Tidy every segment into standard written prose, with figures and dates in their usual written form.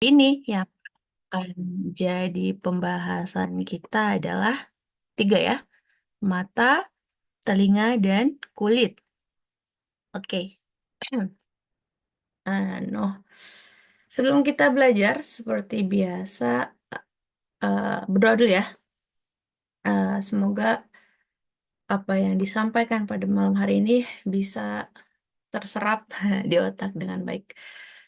Ini yang akan jadi pembahasan kita adalah tiga ya, mata, telinga, dan kulit. Oke. Nah, sebelum kita belajar, seperti biasa, berdoa dulu ya. Semoga apa yang disampaikan pada malam hari ini bisa terserap di otak dengan baik.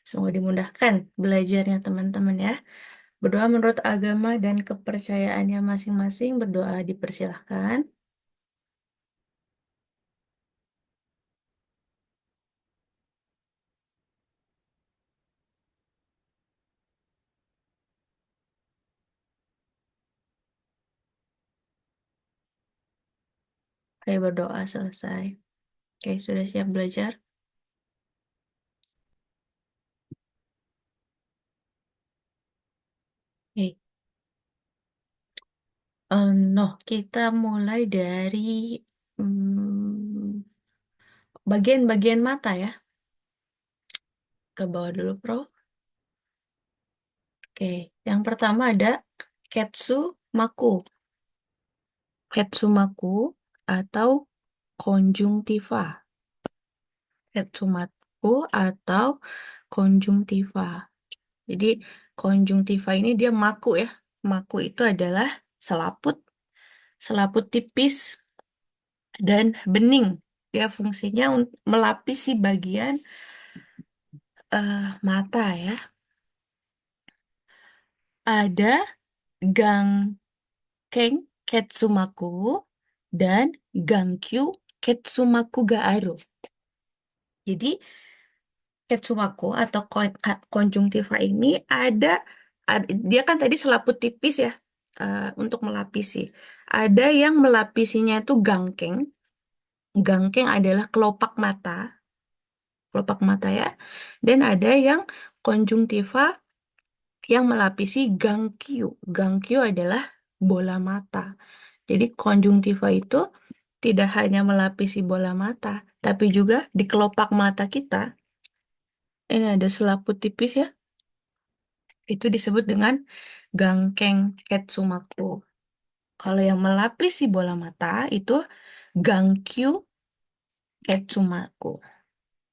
Semoga dimudahkan belajarnya teman-teman ya. Berdoa menurut agama dan kepercayaannya masing-masing. Berdoa dipersilahkan. Oke, berdoa selesai. Oke, sudah siap belajar? Oke. Kita mulai dari bagian-bagian mata ya. Ke bawah dulu, Bro. Oke, yang pertama ada Ketsumaku. Ketsumaku atau konjungtiva. Ketsumaku atau konjungtiva. Jadi konjungtiva ini dia maku ya. Maku itu adalah selaput, selaput tipis dan bening. Dia fungsinya melapisi bagian mata ya. Ada Gangkeng Ketsumaku dan Gangkyu Ketsumaku Gaaru. Jadi Ketsumaku atau konjungtiva ini dia kan tadi selaput tipis ya, untuk melapisi. Ada yang melapisinya itu gangkeng. Gangkeng adalah kelopak mata ya. Dan ada yang konjungtiva yang melapisi gangkyu. Gangkyu adalah bola mata. Jadi konjungtiva itu tidak hanya melapisi bola mata, tapi juga di kelopak mata kita. Ini ada selaput tipis ya. Itu disebut dengan gangkeng Ketsumaku. Kalau yang melapisi bola mata itu gangkyu Ketsumaku.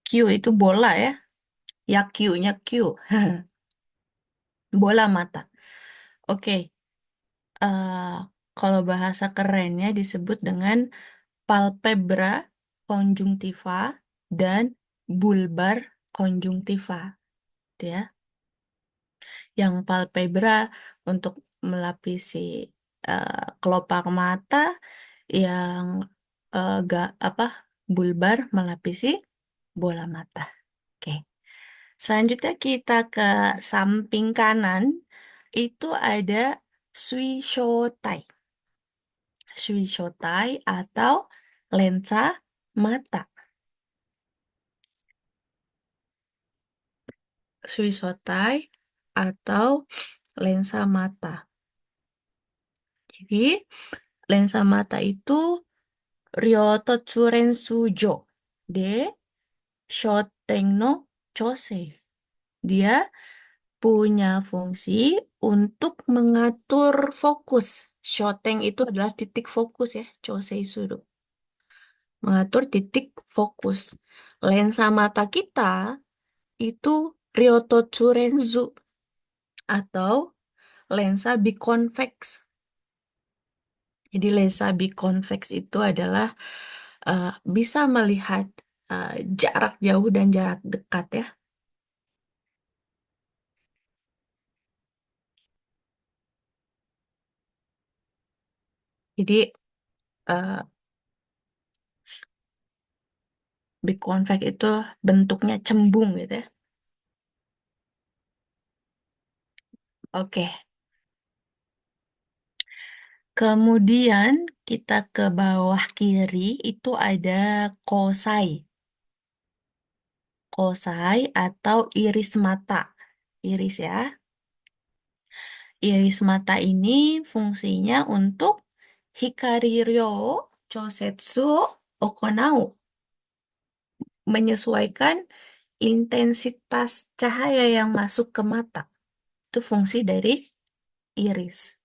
Q itu bola ya. Ya Q-nya Q. Bola mata. Oke. eh, Kalau bahasa kerennya disebut dengan palpebra conjunctiva dan bulbar conjunctiva. Gitu ya. Yang palpebra untuk melapisi kelopak mata, yang gak apa bulbar melapisi bola mata. Oke. Selanjutnya kita ke samping kanan itu ada suishotai. Suishotai atau lensa mata. Suishotai atau lensa mata. Jadi lensa mata itu Ryototsuren Sujo de Shoten no Chosei. Dia punya fungsi untuk mengatur fokus. Shoteng itu adalah titik fokus ya, Chosei Sudo. Mengatur titik fokus. Lensa mata kita itu Ryototsurenzu atau lensa biconvex. Jadi lensa biconvex itu adalah eh, bisa melihat eh, jarak jauh dan jarak dekat ya. Jadi eh, biconvex itu bentuknya cembung gitu ya. Oke, kemudian kita ke bawah kiri itu ada kosai. Kosai atau iris mata. Iris ya. Iris mata ini fungsinya untuk hikari ryo chosetsu okonau. Menyesuaikan intensitas cahaya yang masuk ke mata. Itu fungsi dari iris.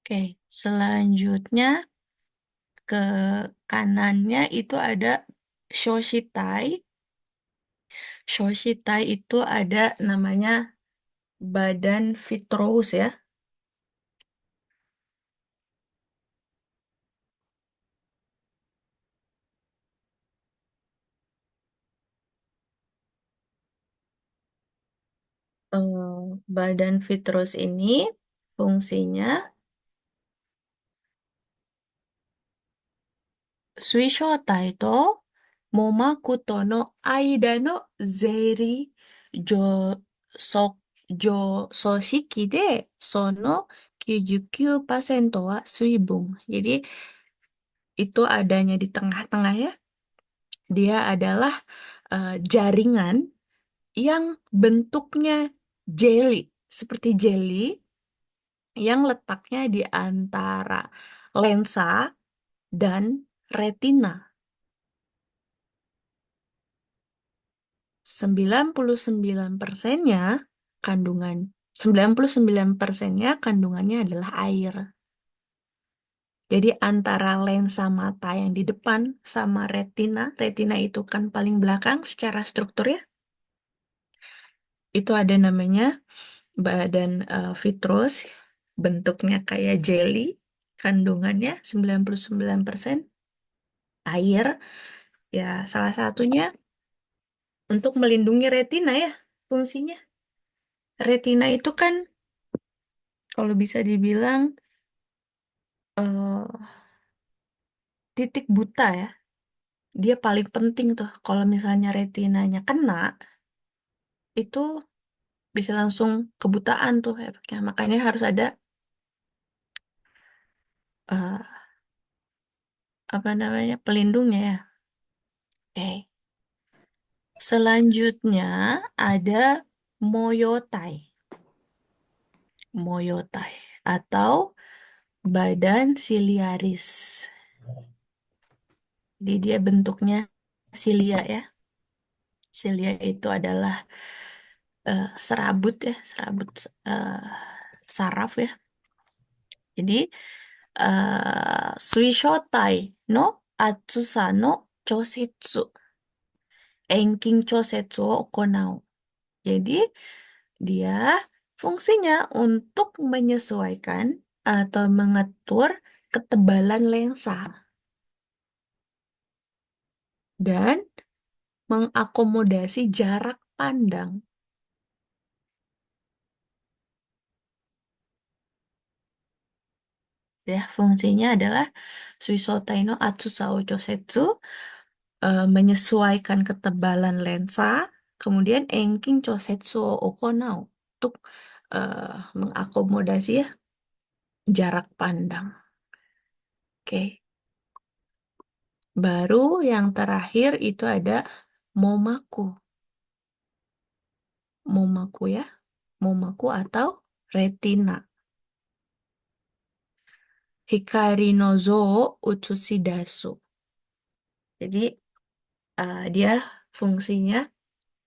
Oke, selanjutnya ke kanannya itu ada Shoshitai. Shoshitai itu ada namanya badan vitreous ya. Badan vitreous ini fungsinya Suishotai to Momakuto no aida no zeri jo so jo soshiki de sono 99% wa suibung. Jadi itu adanya di tengah-tengah ya. Dia adalah jaringan yang bentuknya jelly, seperti jelly yang letaknya di antara lensa dan retina. 99%-nya kandungan 99%-nya kandungannya adalah air. Jadi antara lensa mata yang di depan sama retina, retina itu kan paling belakang secara struktur ya. Itu ada namanya badan vitreous, bentuknya kayak jelly, kandungannya 99% air. Ya, salah satunya untuk melindungi retina ya fungsinya. Retina itu kan kalau bisa dibilang eh, titik buta ya. Dia paling penting tuh. Kalau misalnya retinanya kena, itu bisa langsung kebutaan tuh efeknya. Makanya harus ada eh, apa namanya pelindungnya ya. Oke. Selanjutnya ada moyotai. Moyotai atau badan siliaris. Jadi dia bentuknya silia ya. Silia itu adalah serabut ya, serabut eh, saraf ya. Jadi suishotai no atsusa no chosetsu. Enking chosetsu wo okonau. Jadi dia fungsinya untuk menyesuaikan atau mengatur ketebalan lensa dan mengakomodasi jarak pandang. Ya, fungsinya adalah Suisotai no Atsusao Josetsu, menyesuaikan ketebalan lensa, kemudian Enking Chosetsu Okonao untuk mengakomodasi ya jarak pandang. Oke. Baru yang terakhir itu ada Momaku. Momaku ya. Momaku atau retina. Hikari no zo Utsushi-dasu. Jadi dia fungsinya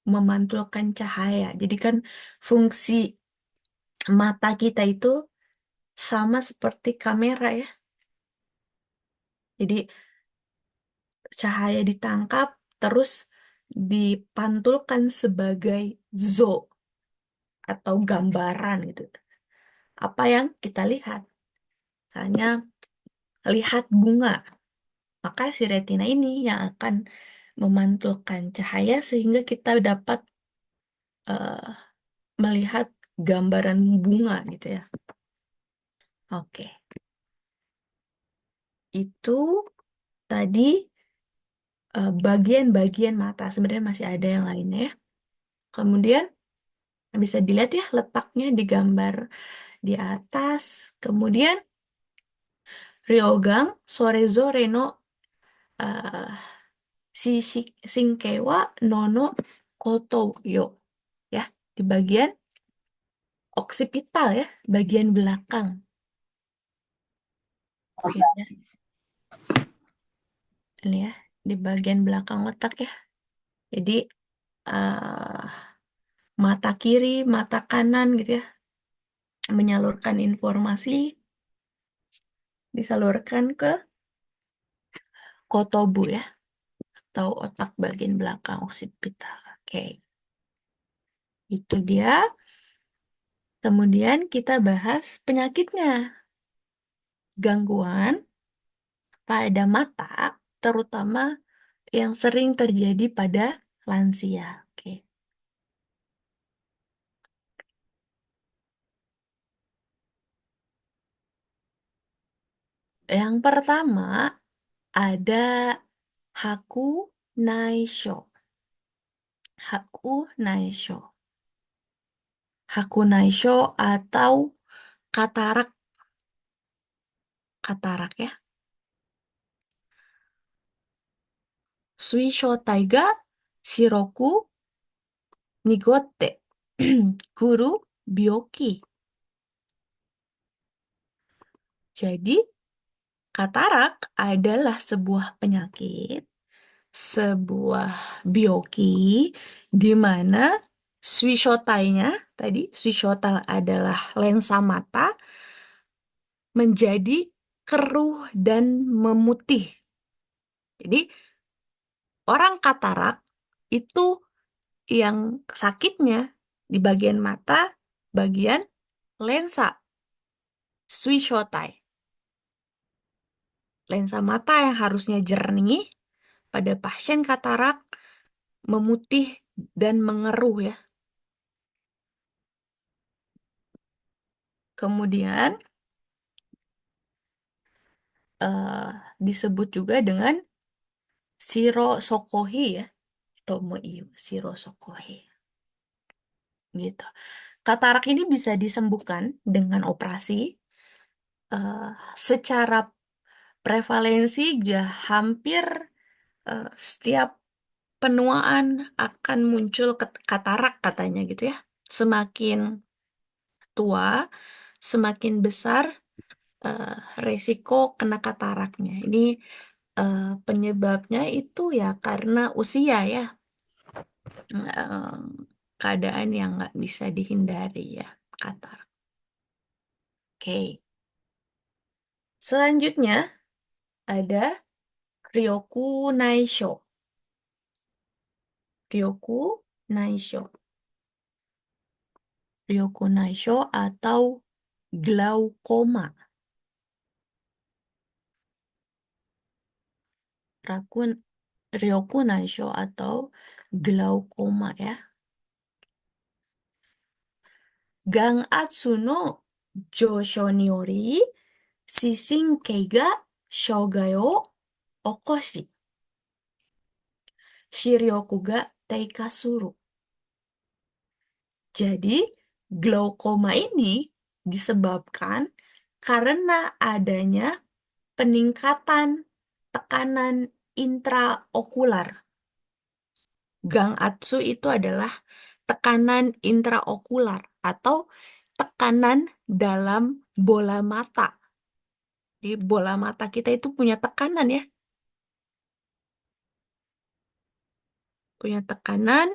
memantulkan cahaya. Jadi kan fungsi mata kita itu sama seperti kamera ya. Jadi cahaya ditangkap terus dipantulkan sebagai zo atau gambaran gitu. Apa yang kita lihat? Misalnya lihat bunga, maka si retina ini yang akan memantulkan cahaya sehingga kita dapat eh, melihat gambaran bunga gitu ya. Oke, itu tadi bagian-bagian mata. Sebenarnya masih ada yang lainnya ya. Kemudian bisa dilihat ya letaknya di gambar di atas. Kemudian Ryogang Sorezore no eh, Shinkewa Nono Koto yo. Ya, di bagian oksipital ya, bagian belakang. Gitu ya. Ini ya, di bagian belakang otak ya. Jadi eh, mata kiri, mata kanan gitu ya, menyalurkan informasi, disalurkan ke kotobu ya, atau otak bagian belakang occipital. Oke, itu dia. Kemudian kita bahas penyakitnya. Gangguan pada mata, terutama yang sering terjadi pada lansia. Oke. Yang pertama ada Haku Naisho. Haku Naisho. Haku Naisho atau katarak. Katarak ya. Suisho Taiga Shiroku Nigote. Guru Byoki. Jadi, katarak adalah sebuah penyakit, sebuah bioki, di mana suishotainya, tadi suishota adalah lensa mata, menjadi keruh dan memutih. Jadi, orang katarak itu yang sakitnya di bagian mata, bagian lensa, suishotai. Lensa mata yang harusnya jernih pada pasien katarak memutih dan mengeruh ya. Kemudian eh, disebut juga dengan Shiro Sokohi ya. Tomoiyo Shiro Sokohi gitu. Katarak ini bisa disembuhkan dengan operasi. eh, Secara prevalensi ya hampir setiap penuaan akan muncul katarak katanya gitu ya. Semakin tua, semakin besar eh, resiko kena kataraknya. Ini penyebabnya itu ya karena usia ya. Keadaan yang nggak bisa dihindari ya, katarak. Oke. Selanjutnya ada Ryoku Naisho. Ryoku Naisho. Ryoku Naisho atau glaukoma. Rakun Ryoku Naisho atau glaukoma ya. Gang Atsuno Josho ni yori Sisinkei ga Shogai o Okoshi. Shiryoku ga teika suru. Jadi, glaukoma ini disebabkan karena adanya peningkatan tekanan intraokular. Gangatsu itu adalah tekanan intraokular atau tekanan dalam bola mata. Di bola mata kita itu punya tekanan ya, punya tekanan.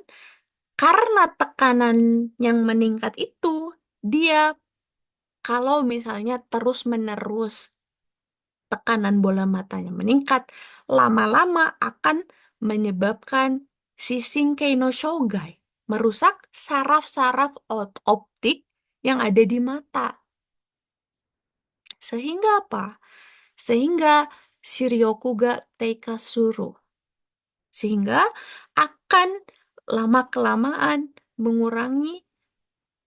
Karena tekanan yang meningkat itu, dia kalau misalnya terus-menerus tekanan bola matanya meningkat, lama-lama akan menyebabkan Shishinkei no Shogai, merusak saraf-saraf optik yang ada di mata. Sehingga apa? Sehingga Shiryokuga Teikasuru. Sehingga akan lama-kelamaan mengurangi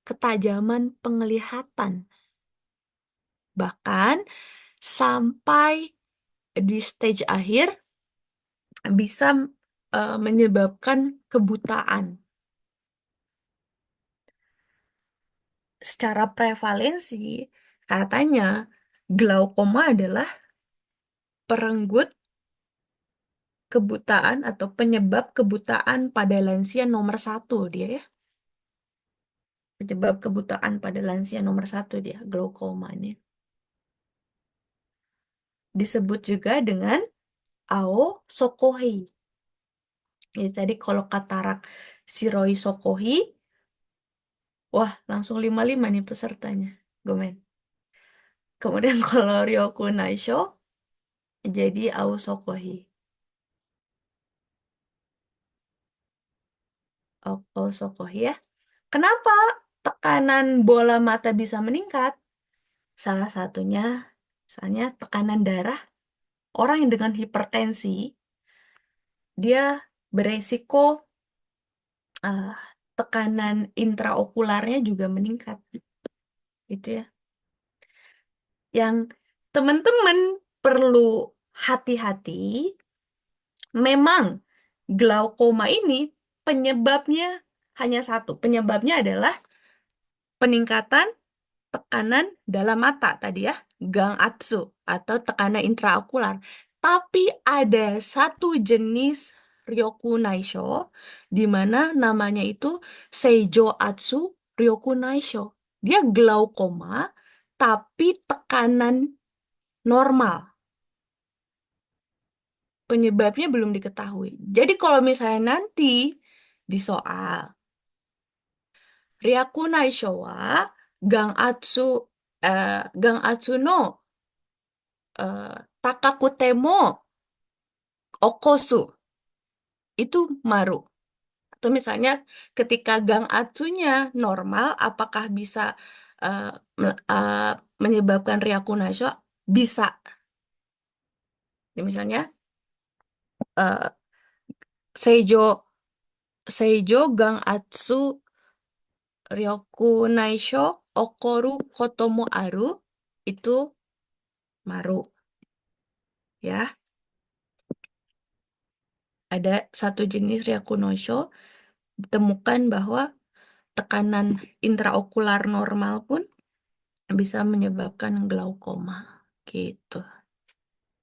ketajaman penglihatan. Bahkan sampai di stage akhir bisa menyebabkan kebutaan. Secara prevalensi, katanya glaukoma adalah perenggut kebutaan atau penyebab kebutaan pada lansia nomor satu dia ya. Penyebab kebutaan pada lansia nomor satu dia, glaukoma ini. Disebut juga dengan Ao Sokohi. Jadi tadi kalau katarak Shiroi Sokohi. Wah, langsung 55 nih pesertanya. Gomen. Kemudian kalau Ryoku Naisho jadi Ao Sokohi. Ao Sokohi ya. Kenapa tekanan bola mata bisa meningkat? Salah satunya, misalnya tekanan darah. Orang yang dengan hipertensi, dia beresiko eh, tekanan intraokularnya juga meningkat. Gitu ya. Yang teman-teman perlu hati-hati, memang glaukoma ini penyebabnya hanya satu. Penyebabnya adalah peningkatan tekanan dalam mata tadi ya, gang atsu atau tekanan intraokular. Tapi ada satu jenis Ryoku Naisho di mana namanya itu Seijo Atsu Ryoku Naisho. Dia glaukoma tapi tekanan normal. Penyebabnya belum diketahui. Jadi kalau misalnya nanti di soal Ryaku Naisho wa Gang Atsu Gang Atsu no Takakutemo Okosu itu maru. Atau misalnya ketika gang atsunya normal, apakah bisa eh, menyebabkan Ryakunaisho? Bisa. Jadi misalnya eh, Seijo Seijo gang atsu Ryakunaisho Okoru Kotomo Aru itu maru ya. Ada satu jenis Ryakunaisho ditemukan bahwa tekanan intraokular normal pun bisa menyebabkan glaukoma. Gitu.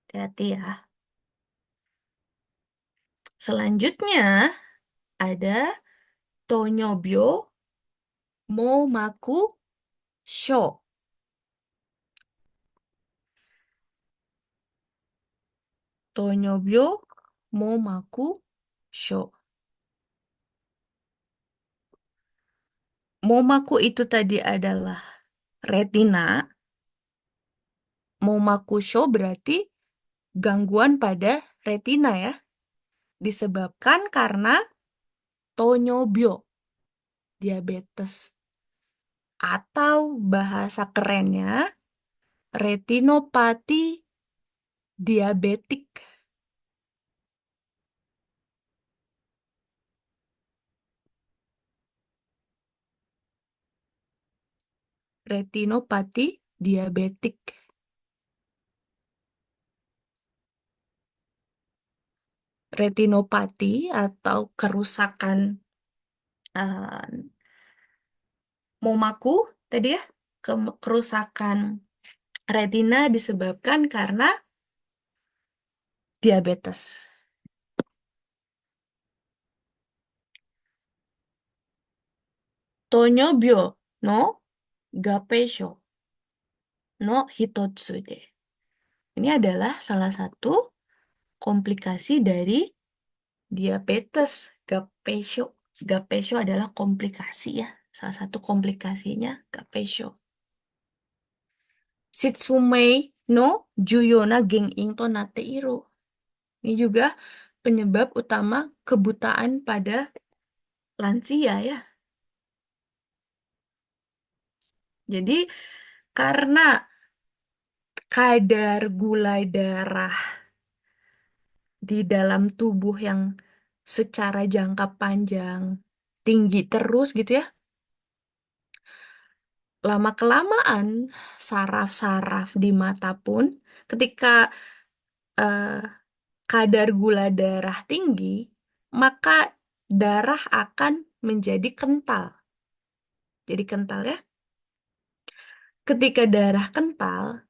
Hati-hati ya. Selanjutnya ada Tonyobyo Momaku Sho. Tonyobyo Momaku Sho. Momaku itu tadi adalah retina. Momaku Sho berarti gangguan pada retina ya. Disebabkan karena tonyobyo, diabetes. Atau bahasa kerennya retinopati diabetik. Retinopati diabetik. Retinopati atau kerusakan eh, momaku tadi ya, kerusakan retina disebabkan karena diabetes. Tonyobyo no gapeisho no hitotsu de. Ini adalah salah satu komplikasi dari diabetes gapeisho. Gapeisho adalah komplikasi ya. Salah satu komplikasinya gapeisho. Shitsumei no Juyona Genin to Nateiru. Ini juga penyebab utama kebutaan pada lansia ya. Jadi karena kadar gula darah di dalam tubuh yang secara jangka panjang tinggi terus gitu ya. Lama-kelamaan saraf-saraf di mata pun ketika eh, kadar gula darah tinggi, maka darah akan menjadi kental. Jadi kental ya. Ketika darah kental,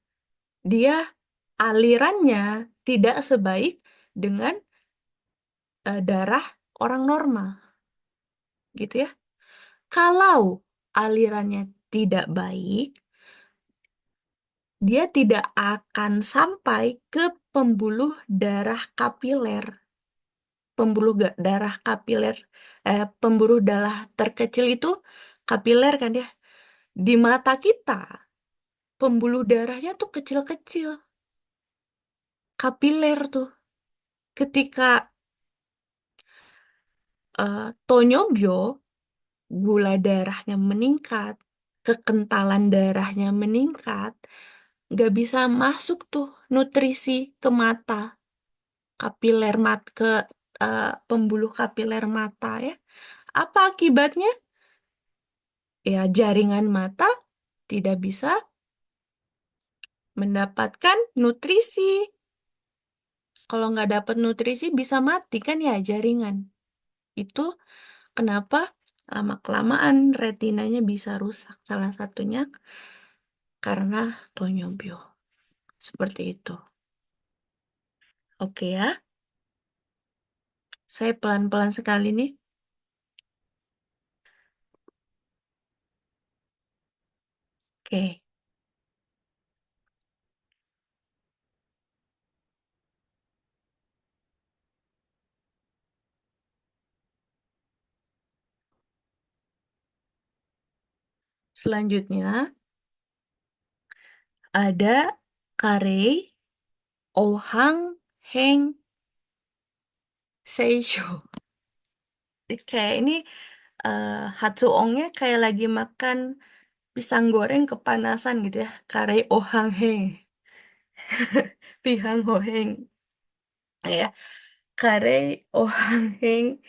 dia alirannya tidak sebaik dengan darah orang normal, gitu ya. Kalau alirannya tidak baik, dia tidak akan sampai ke pembuluh darah kapiler. darah kapiler, pembuluh darah terkecil itu kapiler kan ya. Di mata kita, pembuluh darahnya tuh kecil-kecil, kapiler tuh. Ketika tonyobio, gula darahnya meningkat, kekentalan darahnya meningkat, nggak bisa masuk tuh nutrisi ke mata, kapiler ke pembuluh kapiler mata ya. Apa akibatnya? Ya, jaringan mata tidak bisa mendapatkan nutrisi. Kalau nggak dapat nutrisi bisa mati kan ya jaringan. Itu kenapa lama-kelamaan retinanya bisa rusak. Salah satunya karena tonyobio. Seperti itu. Oke ya, saya pelan-pelan sekali nih. Oke, selanjutnya ada Karei Ohang Heng Seisho. Kayak ini Hatsuongnya kayak lagi makan pisang goreng kepanasan gitu ya. Karei Ohang Heng. Pihang Hoheng. Ya, Karei Ohang Heng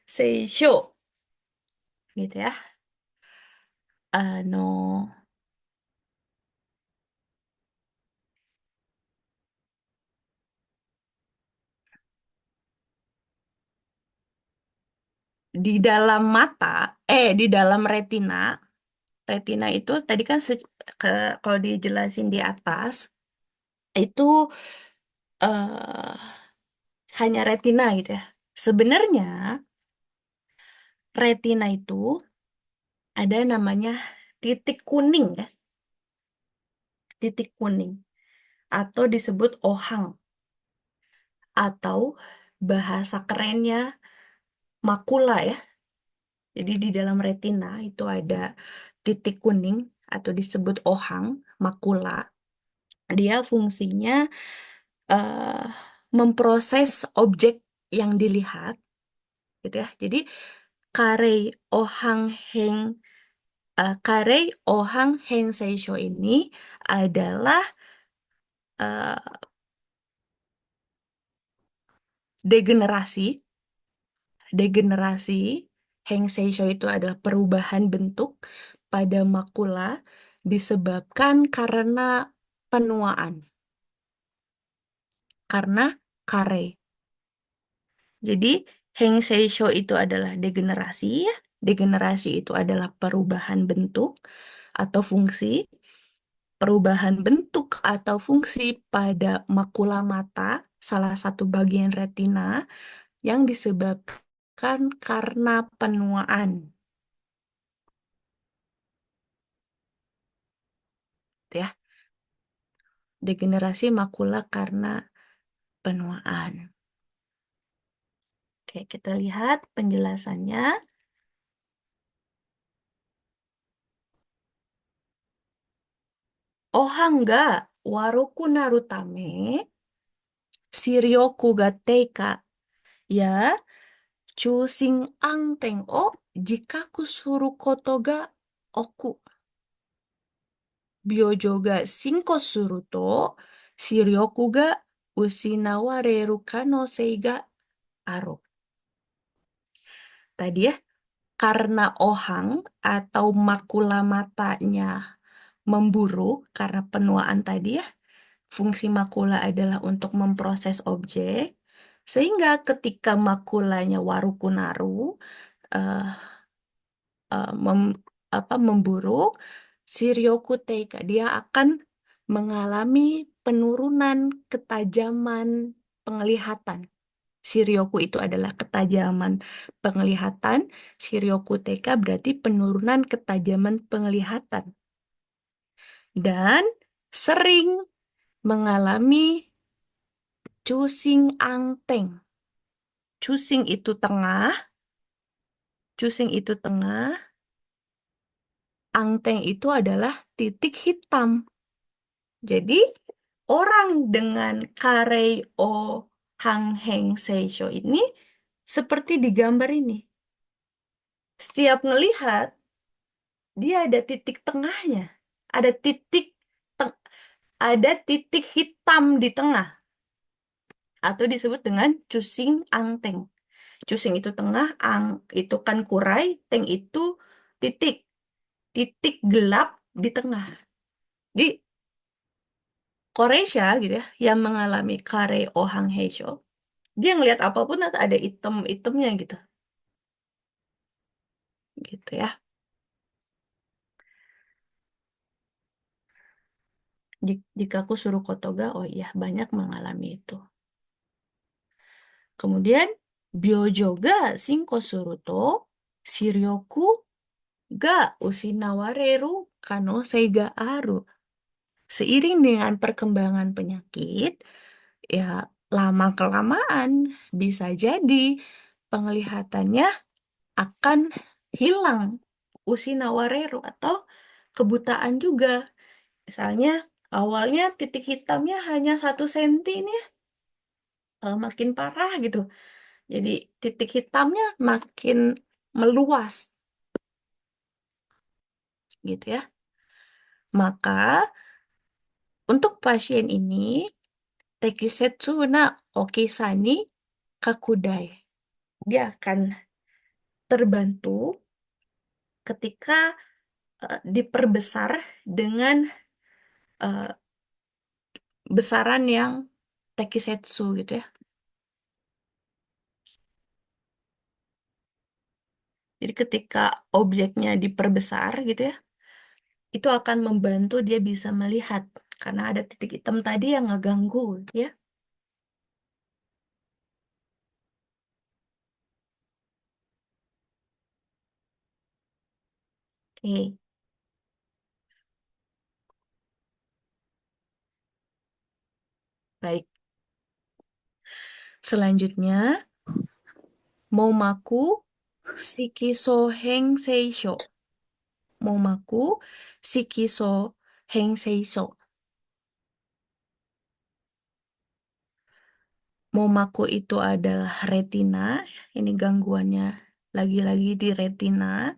Seisho. Gitu ya. No, di dalam mata, di dalam retina. Retina itu tadi kan kalau dijelasin di atas itu eh hanya retina gitu ya. Sebenarnya retina itu ada namanya titik kuning ya, titik kuning atau disebut ohang atau bahasa kerennya makula ya. Jadi di dalam retina itu ada titik kuning atau disebut ohang, makula. Dia fungsinya eh, memproses objek yang dilihat, gitu ya. Jadi karei ohang heng karei ohang heng seisho ini adalah eh, degenerasi. Degenerasi heng seisho itu adalah perubahan bentuk pada makula disebabkan karena penuaan, karena kare. Jadi heng seisho itu adalah degenerasi ya. Degenerasi itu adalah perubahan bentuk atau fungsi. Perubahan bentuk atau fungsi pada makula mata, salah satu bagian retina yang disebabkan karena penuaan, ya. Degenerasi makula karena penuaan. Oke, kita lihat penjelasannya. Ohanga waroku naru tame, shiryoku ga teika ya chūshin anten o jikaku suru koto ga oku. Byōjō ga shinko suru to shiryoku ga ushinawareru kanosei ga aru. Tadi ya, karena ohang atau makula matanya memburuk karena penuaan tadi ya, fungsi makula adalah untuk memproses objek, sehingga ketika makulanya warukunaru eh, memburuk, Shiryoku Teika dia akan mengalami penurunan ketajaman penglihatan. Shiryoku itu adalah ketajaman penglihatan. Shiryoku TK berarti penurunan ketajaman penglihatan. Dan sering mengalami cusing anteng. cusing itu tengah, cusing itu tengah, angteng itu adalah titik hitam. Jadi, orang dengan karei o hang heng seisho ini seperti di gambar ini. Setiap ngelihat, dia ada titik tengahnya. Ada teng- ada titik hitam di tengah atau disebut dengan cusing angteng. Cusing itu tengah, ang itu kan kurai, teng itu titik. Titik gelap di tengah. Di Korea gitu ya, yang mengalami kare ohang heisho, dia ngelihat apapun ada item-itemnya gitu. Gitu ya. Jika aku suruh kotoga, oh iya banyak mengalami itu. Kemudian Byojo ga shinko suru to shiryoku ga ushinawareru kanosei ga aru. Seiring dengan perkembangan penyakit, ya lama-kelamaan bisa jadi penglihatannya akan hilang. Ushinawareru atau kebutaan juga. Misalnya awalnya titik hitamnya hanya 1 senti nih, makin parah gitu. Jadi titik hitamnya makin meluas gitu ya. Maka untuk pasien ini Tekisetsu na Okisani Kakudai. Dia akan terbantu ketika diperbesar dengan eh, besaran yang Tekisetsu gitu ya. Jadi ketika objeknya diperbesar gitu ya, itu akan membantu dia bisa melihat karena ada titik hitam tadi yang ngeganggu ya. Oke, baik. Selanjutnya, Momaku Shikiso Heng Seisho. Momaku Shikiso Heng Seisho. Momaku itu adalah retina. Ini gangguannya lagi-lagi di retina.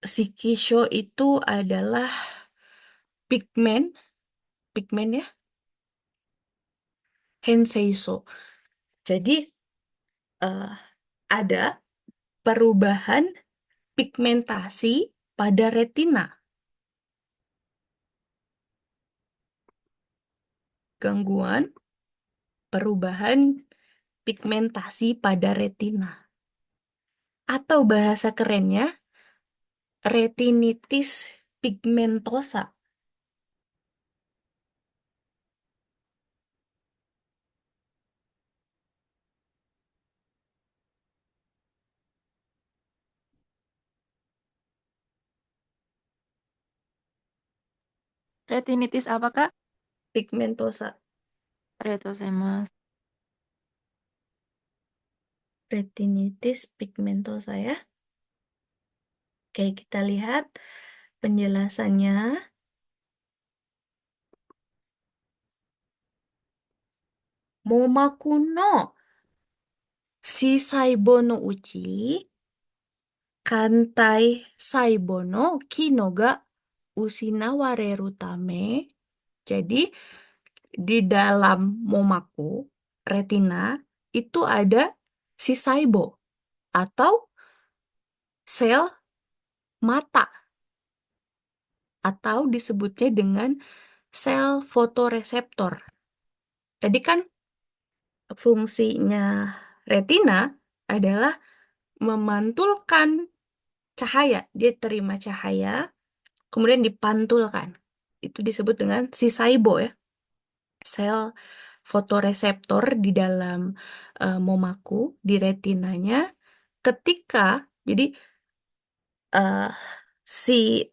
Shikisho itu adalah pigmen, pigmen ya, Henseiso. Jadi eh, ada perubahan pigmentasi pada retina. Gangguan perubahan pigmentasi pada retina. Atau bahasa kerennya, retinitis pigmentosa. Retinitis apa, Kak? Pigmentosa. Retosema. Retinitis pigmentosa ya. Oke, kita lihat penjelasannya. Momaku no shisaibo no uchi kantai saibo no kino ga usinawareru tame. Jadi di dalam momaku, retina, itu ada sisaibo atau sel mata atau disebutnya dengan sel fotoreseptor. Jadi kan fungsinya retina adalah memantulkan cahaya. Dia terima cahaya, kemudian dipantulkan. Itu disebut dengan sisaibo ya. Sel fotoreseptor di dalam momaku, di retinanya, ketika, jadi eh, si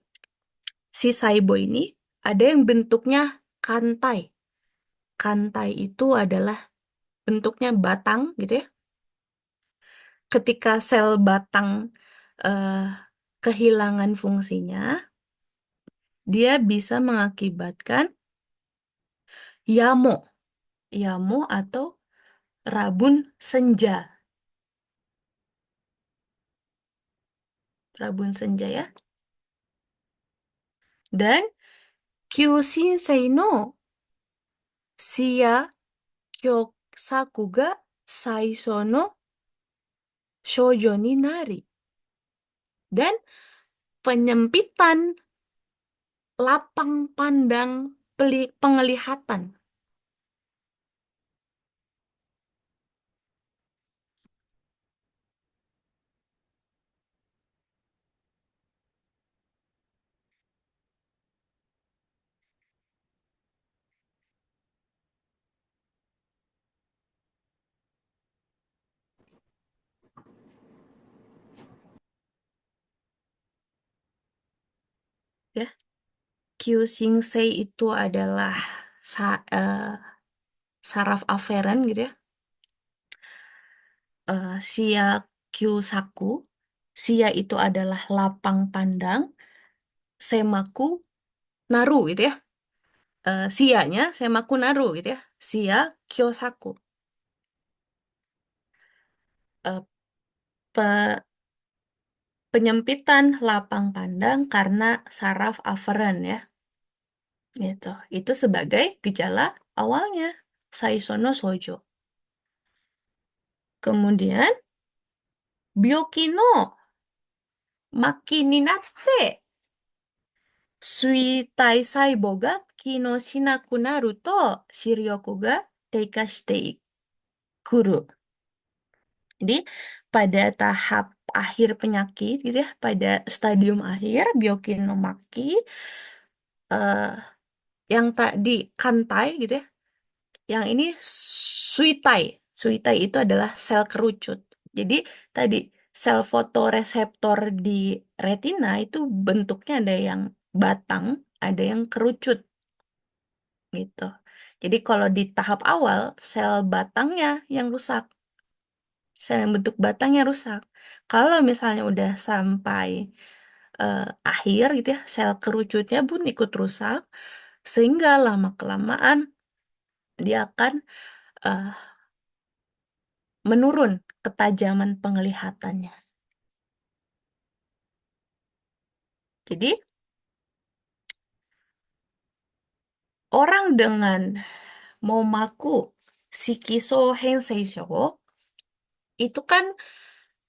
si saibo ini ada yang bentuknya kantai. Kantai itu adalah bentuknya batang gitu ya. Ketika sel batang eh, kehilangan fungsinya, dia bisa mengakibatkan yamo. Yamo atau rabun senja. Rabun senja ya. Dan Kyoshinsei no Shiya Kyosaku ga Saisho no Shoujo ni nari. Dan penyempitan lapang pandang penglihatan. Ya, Kyoshinsei itu adalah saraf aferen gitu ya. Sia Kyosaku. Sia itu adalah lapang pandang. Semaku naru gitu ya. Sianya Semaku naru gitu ya. Sia Kyosaku. Eh, pe- Penyempitan lapang pandang karena saraf aferen ya. Gitu. Itu sebagai gejala awalnya. Saisono Sojo. Kemudian, Byoki no Maki ni natte 衰体細胞が機能しなくなると視力が低下してくる. Jadi pada tahap akhir penyakit gitu ya, pada stadium akhir biokinomaki eh, yang tadi kantai gitu ya, yang ini suitai. Suitai itu adalah sel kerucut. Jadi tadi sel fotoreseptor di retina itu bentuknya ada yang batang, ada yang kerucut gitu. Jadi kalau di tahap awal sel batangnya yang rusak, sel yang bentuk batangnya rusak. Kalau misalnya udah sampai eh, akhir gitu ya, sel kerucutnya pun ikut rusak, sehingga lama-kelamaan dia akan eh, menurun ketajaman penglihatannya. Jadi orang dengan Momaku Shikiso Hensei itu kan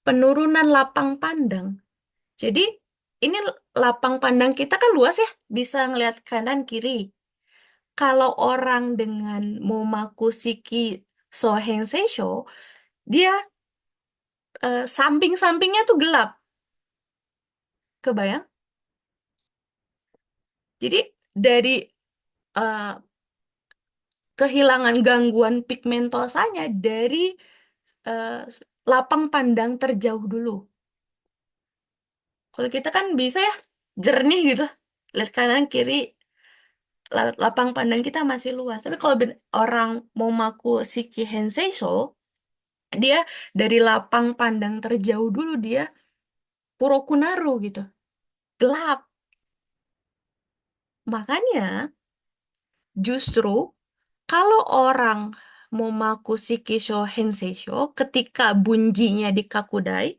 penurunan lapang pandang. Jadi ini lapang pandang kita kan luas ya, bisa ngelihat kanan kiri. Kalau orang dengan Momaku Shiki Sohen Seisho, dia samping-sampingnya tuh gelap. Kebayang? Jadi dari eh, kehilangan gangguan pigmentosanya dari eh, lapang pandang terjauh dulu. Kalau kita kan bisa ya jernih gitu. Lihat kanan kiri lapang pandang kita masih luas. Tapi kalau orang Momaku Shiki Henseiso, dia dari lapang pandang terjauh dulu dia Purokunaru gitu. Gelap. Makanya justru kalau orang Momaku Shikisho Henseisho ketika bunjinya di Kakudai,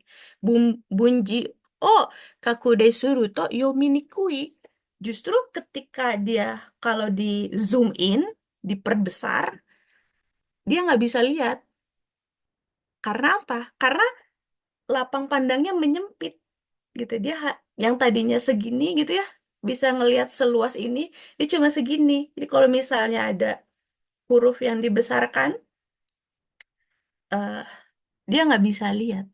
bunji oh Kakudai suru to yominikui. Justru ketika dia kalau di zoom in, diperbesar, dia nggak bisa lihat. Karena apa? Karena lapang pandangnya menyempit gitu. Yang tadinya segini gitu ya, bisa ngelihat seluas ini, dia cuma segini. Jadi kalau misalnya ada huruf yang dibesarkan, eh, dia nggak bisa lihat.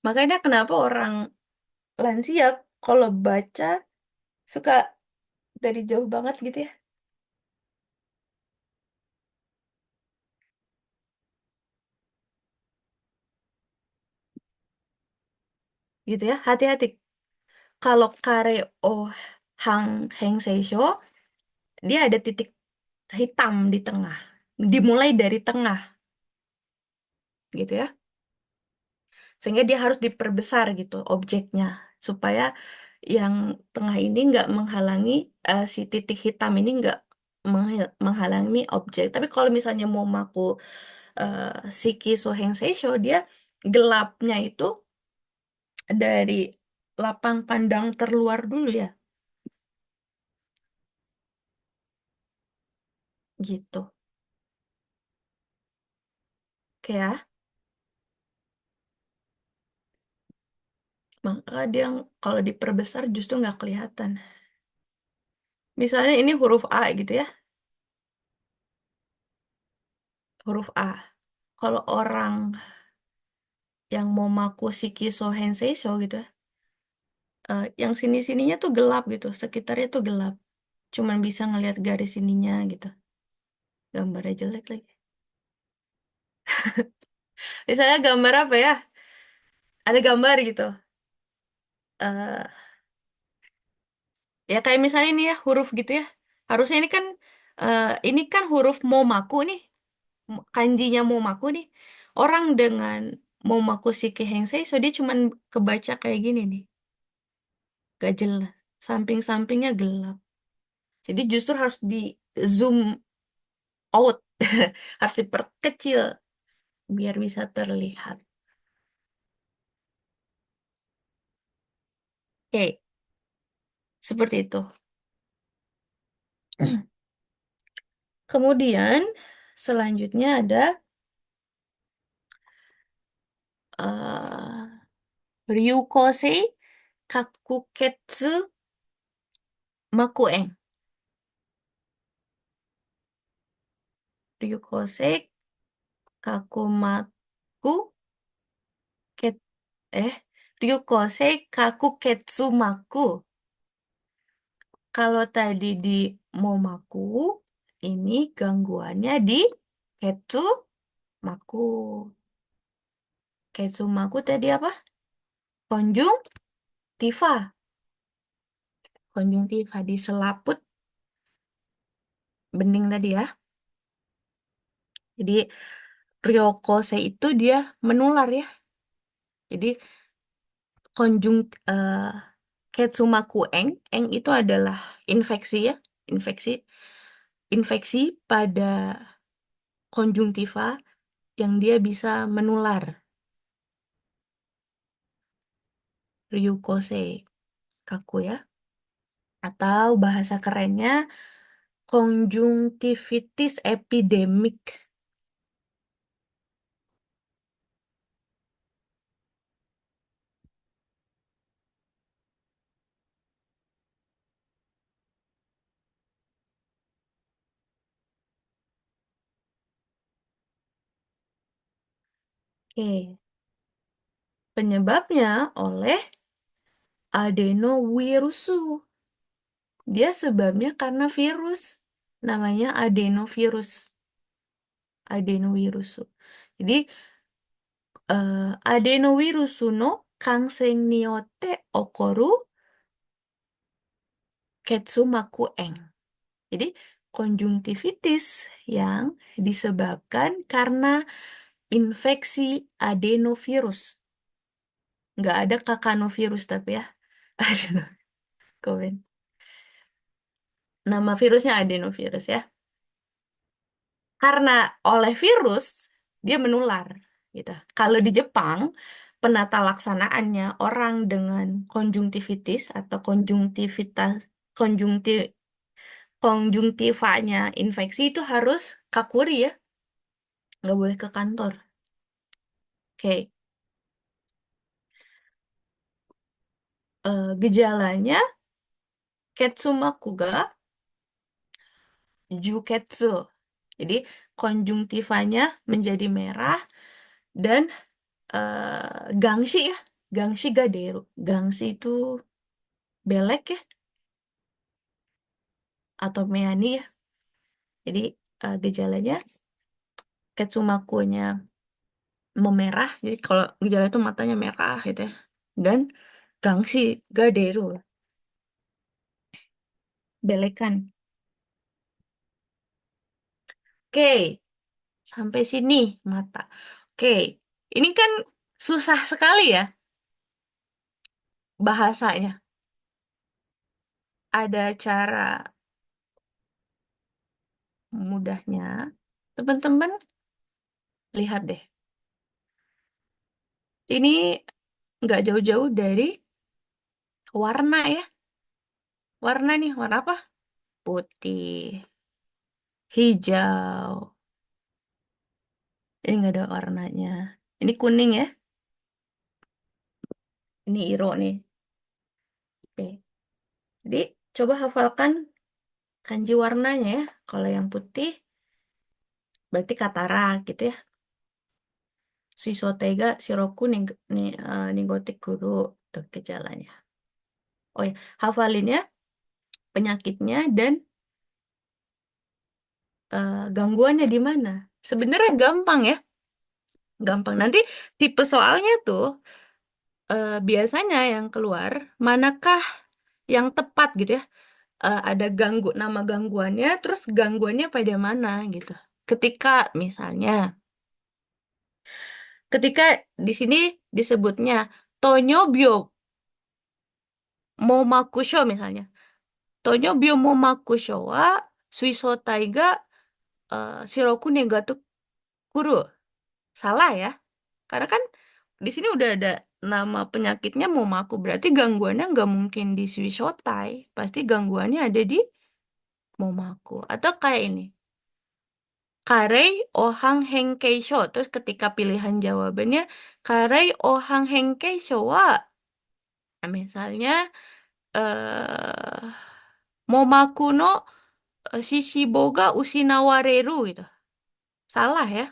Makanya kenapa orang lansia kalau baca suka dari jauh banget gitu ya. gitu ya. Hati-hati. Kalau kareo hang heng seisho, dia ada titik hitam di tengah. Dimulai dari tengah, gitu ya. Sehingga dia harus diperbesar gitu objeknya supaya yang tengah ini nggak menghalangi si titik hitam ini nggak menghalangi objek. Tapi kalau misalnya mau maku uh, Shiki Soheng Seisho, dia gelapnya itu dari lapang pandang terluar dulu ya, gitu. Oke ya, maka dia kalau diperbesar justru nggak kelihatan. Misalnya ini huruf A gitu ya, huruf A. Kalau orang yang mau maku Shiki Soheng Seisho gitu ya, yang sini-sininya tuh gelap gitu, sekitarnya tuh gelap. Cuman bisa ngelihat garis ininya gitu. Gambarnya jelek lagi. Misalnya gambar apa ya? Ada gambar gitu. eh Ya kayak misalnya ini ya huruf gitu ya. Harusnya ini kan huruf momaku nih, kanjinya momaku nih. Orang dengan momaku shiki hengsei, so dia cuman kebaca kayak gini nih, gak jelas. Samping-sampingnya gelap. Jadi justru harus di zoom out, harus diperkecil biar bisa terlihat. Oke, seperti itu. Kemudian selanjutnya ada uh, Ryukosei Kakuketsu Makueng. Ryukosei Kakumaku Ket eh Ryukosei Kakuketsumaku. Kalau tadi di Momaku, ini gangguannya di Ketsumaku. Ketsumaku tadi apa? Konjungtiva. Konjungtiva di selaput bening tadi ya. Jadi Ryokose itu dia menular ya. Jadi konjung eh, Ketsumaku eng itu adalah infeksi ya, infeksi, infeksi pada konjungtiva yang dia bisa menular, ryukose kaku ya, atau bahasa kerennya konjungtivitis epidemik. Oke, penyebabnya oleh adenovirusu. Dia sebabnya karena virus, namanya adenovirus, adenovirusu. Jadi adenovirusu no kansen ni yotte okoru ketsumaku-eng. Jadi konjungtivitis yang disebabkan karena infeksi adenovirus. Nggak ada kakanovirus tapi ya. Adeno, komen. Nama virusnya adenovirus ya. Karena oleh virus dia menular gitu. Kalau di Jepang penata laksanaannya orang dengan konjungtivitis atau konjungti, konjungtivanya infeksi itu harus kakuri ya, nggak boleh ke kantor. Oke, gejalanya Ketsumakuga Juketsu. Jadi konjungtivanya menjadi merah dan gangshi ya. Gangshi gaderu. Gangshi itu belek ya atau meani ya. Jadi gejalanya Ketsumakunya memerah. Jadi kalau gejala itu matanya merah gitu ya. dan gangsi gadero, belekan. Oke, sampai sini mata. Oke, ini kan susah sekali ya bahasanya. Ada cara mudahnya. Teman-teman, lihat deh. Ini nggak jauh-jauh dari warna ya. Warna nih, warna apa? Putih, hijau. Ini nggak ada warnanya. Ini kuning ya. Ini hijau nih. Oke. Jadi coba hafalkan kanji warnanya ya. Kalau yang putih berarti katara gitu ya. Suisotega, Shiroku, Nigotik Guru. Tuh gejalanya. Oh ya, hafalin ya penyakitnya dan gangguannya di mana. Sebenarnya gampang ya. Gampang. Nanti tipe soalnya tuh biasanya yang keluar manakah yang tepat gitu ya. Ada nama gangguannya, terus gangguannya pada mana gitu. Ketika misalnya, ketika di sini disebutnya Tonyobyo Momakusho misalnya. Tonyobyo Momakusho wa Suiso Taiga Shiroku Negatu Kuru. Salah ya. Karena kan di sini udah ada nama penyakitnya Momaku. Berarti gangguannya nggak mungkin di Suisotai. Pasti gangguannya ada di Momaku. Atau kayak ini. Karei Ohang Henkeisho. Terus ketika pilihan jawabannya Karei Ohang Henkeisho wa misalnya eh Momaku no Shishibo ga usinawareru gitu. Salah ya.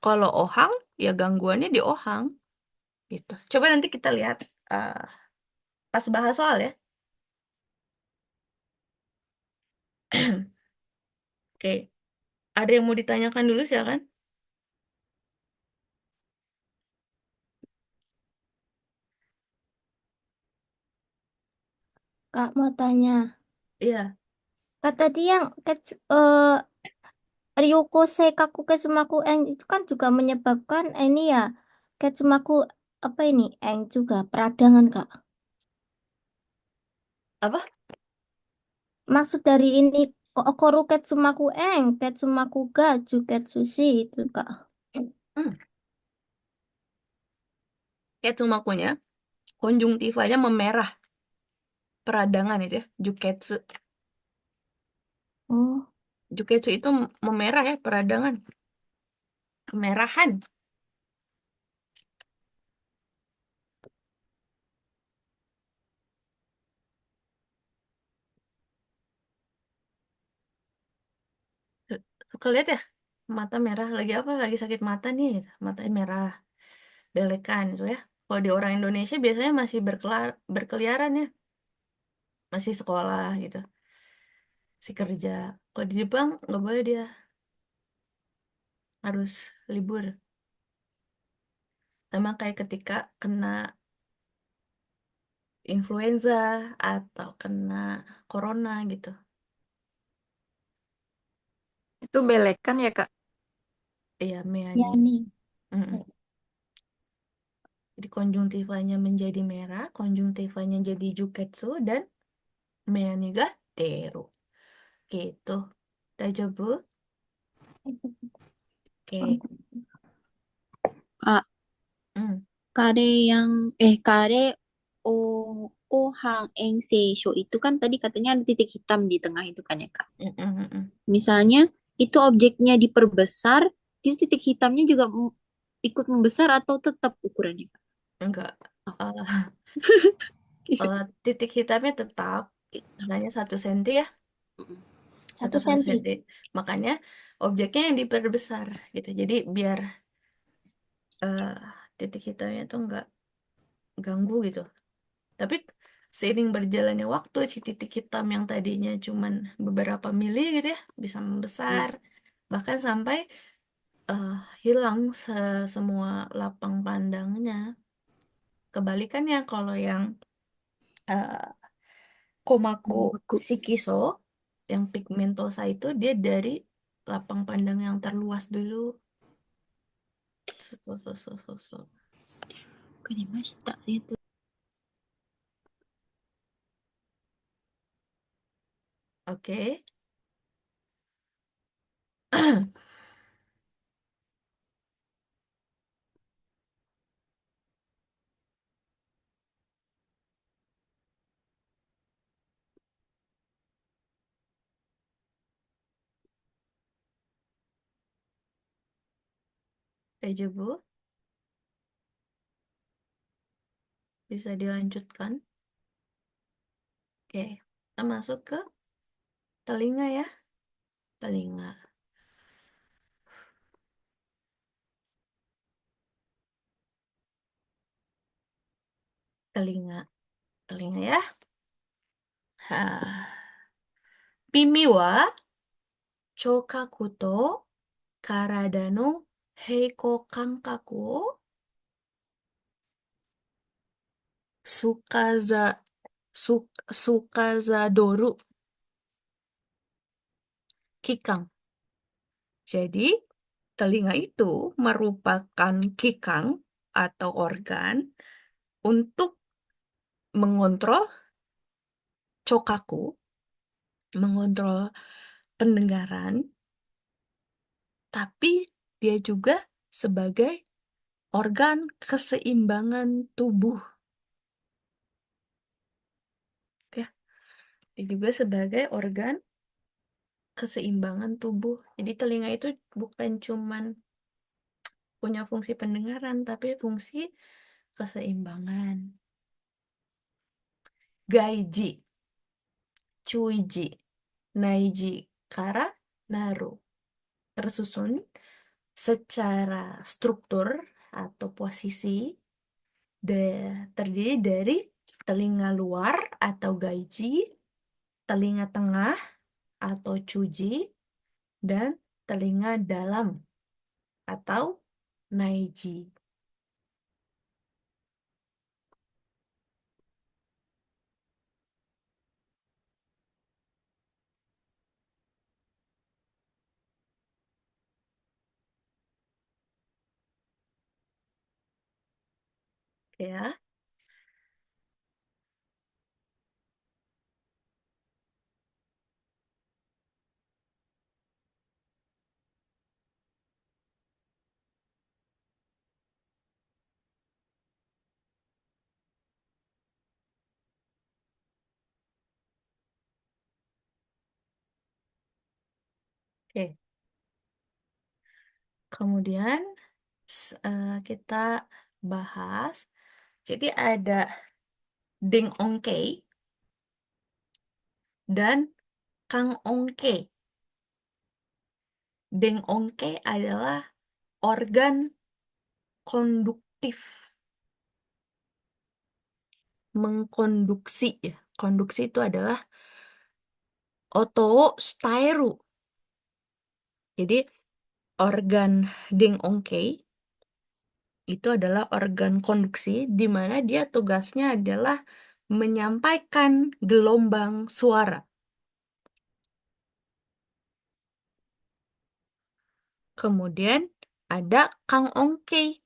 Kalau Ohang ya gangguannya di Ohang gitu. Coba nanti kita lihat eh, pas bahas soal ya. Oke. Ada yang mau ditanyakan dulu silakan. Kak mau tanya, Iya. Kak tadi yang Ryuko Seikaku Ketsumaku Eng itu kan juga menyebabkan ini ya, Ketsumaku apa ini Eng juga peradangan Kak. Apa? Maksud dari ini Okoru Ketsumaku Eng, Ketsumaku ga Juketsushi itu Kak. Hmm. Ketsumakunya konjungtivanya memerah. Peradangan itu ya. Juketsu. Oh, Juketsu itu memerah ya. Peradangan. Kemerahan. Suka lihat ya. Mata merah. Lagi apa? Lagi sakit mata nih. Matanya merah. Belekan itu ya. Kalau di orang Indonesia biasanya masih berkeliaran ya. Masih sekolah gitu. Masih kerja. Kalau di Jepang nggak boleh dia. Harus libur. Sama kayak ketika kena influenza atau kena corona gitu. Itu belekan ya, Kak? Iya, ya meanya. nih. Mm-mm. Jadi konjungtivanya menjadi merah, konjungtivanya jadi juketsu, dan meanya ga deru. Gitu. Dajobu. Oke. Kak, Mm. kare yang kare ohang eng seisho itu kan tadi katanya ada titik hitam di tengah itu kan ya Kak. Mm-mm-mm. Misalnya itu objeknya diperbesar, itu titik hitamnya juga ikut membesar atau tetap ukurannya Kak? Enggak. Oh, Eh, gitu. titik hitamnya tetap, misalnya 1 senti ya, Satu atau satu senti. senti. Makanya objeknya yang diperbesar gitu. Jadi biar eh, titik hitamnya tuh nggak ganggu gitu. Tapi seiring berjalannya waktu, si titik hitam yang tadinya cuman beberapa mili gitu ya, bisa Hmm. membesar, bahkan sampai eh, hilang semua lapang pandangnya. Kebalikannya kalau yang eh, Komaku Aku. Shikiso, yang pigmentosa itu dia dari lapang pandang yang terluas dulu. So. Wakarimashita. Arigatou. Oke. Bu, bisa dilanjutkan. Oke, kita masuk ke telinga ya. Telinga. Telinga. Telinga ya. Ha. Pimi wa chokaku to karada no heiko kankaku o sukaza sukazadoru kikang. Jadi, telinga itu merupakan kikang atau organ untuk mengontrol cokaku, mengontrol pendengaran, tapi dia juga sebagai organ keseimbangan tubuh. Ya, dia juga sebagai organ keseimbangan tubuh. Jadi telinga itu bukan cuman punya fungsi pendengaran, tapi fungsi keseimbangan. Gaiji, Chuiji, Naiji, Kara, Naru. Tersusun secara struktur atau posisi terdiri dari telinga luar atau gaiji, telinga tengah atau chuji, dan telinga dalam atau naiji. Oke ya. Oke. Kemudian kita bahas. Jadi ada Ding Ongkei dan Kang Ongkei. Deng Ongkei adalah organ konduktif, mengkonduksi ya. Konduksi itu adalah oto stairu. Jadi organ Deng Ongkei itu adalah organ konduksi di mana dia tugasnya adalah menyampaikan gelombang suara. Kemudian ada Kang Ongkei.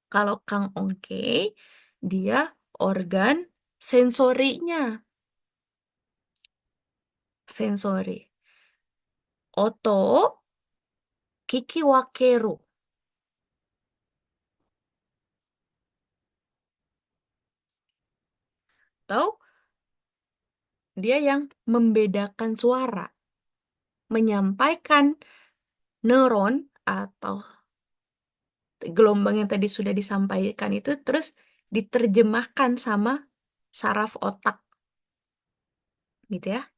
Kalau Kang Ongkei, dia organ sensorinya. Sensori. Oto kiki wakeru. Atau dia yang membedakan suara. Menyampaikan neuron atau gelombang yang tadi sudah disampaikan itu terus diterjemahkan sama saraf otak. Gitu ya.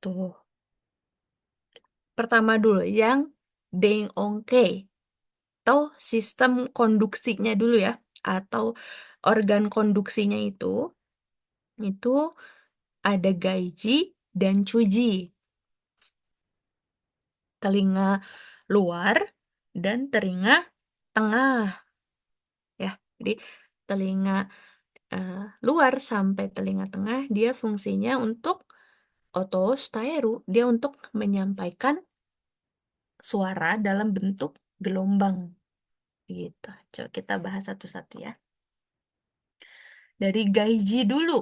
Tuh. Pertama dulu yang Deng Ongkei. Atau sistem konduksinya dulu ya. Atau organ konduksinya itu ada gaiji dan chuji. Telinga luar dan telinga tengah. Jadi telinga luar sampai telinga tengah dia fungsinya untuk otostaeru, dia untuk menyampaikan suara dalam bentuk gelombang gitu. Coba kita bahas satu-satu ya. Dari gaiji dulu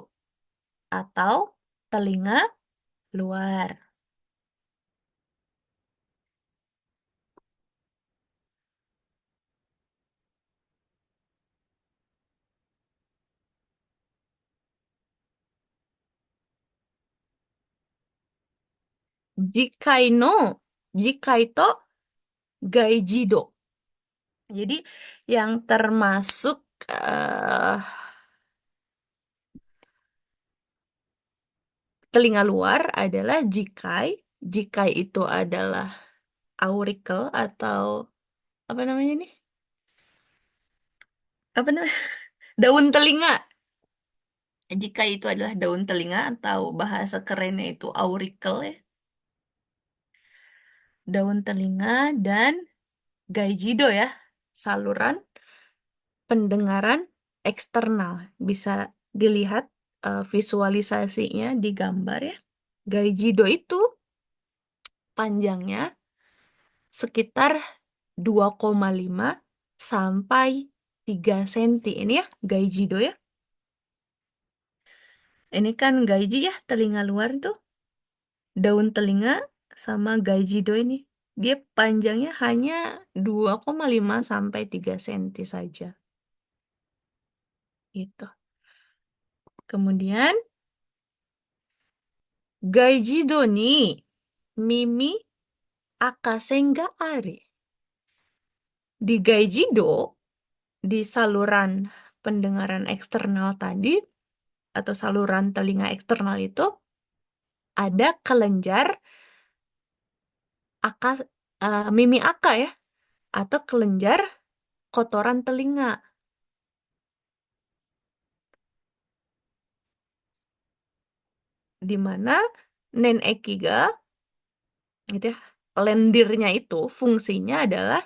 atau telinga luar. Jikai no, jikai to gaijido. Jadi yang termasuk telinga luar adalah jikai. Jikai itu adalah auricle atau apa namanya nih? Apa namanya? Daun telinga. Jikai itu adalah daun telinga atau bahasa kerennya itu auricle ya. Daun telinga dan gaijido ya, saluran pendengaran eksternal. Bisa dilihat visualisasinya di gambar ya. Gaijido itu panjangnya sekitar 2,5 sampai 3 senti. Ini ya, gaijido ya. Ini kan gaiji ya, telinga luar tuh. Daun telinga sama gaijido ini. Dia panjangnya hanya 2,5 sampai 3 senti saja. Gitu. Kemudian gaijido ni mimi akasen ga are. Di gaijido, di saluran pendengaran eksternal tadi, atau saluran telinga eksternal itu, ada kelenjar mimi aka ya, atau kelenjar kotoran telinga. Di mana nen ekiga, gitu ya, lendirnya itu fungsinya adalah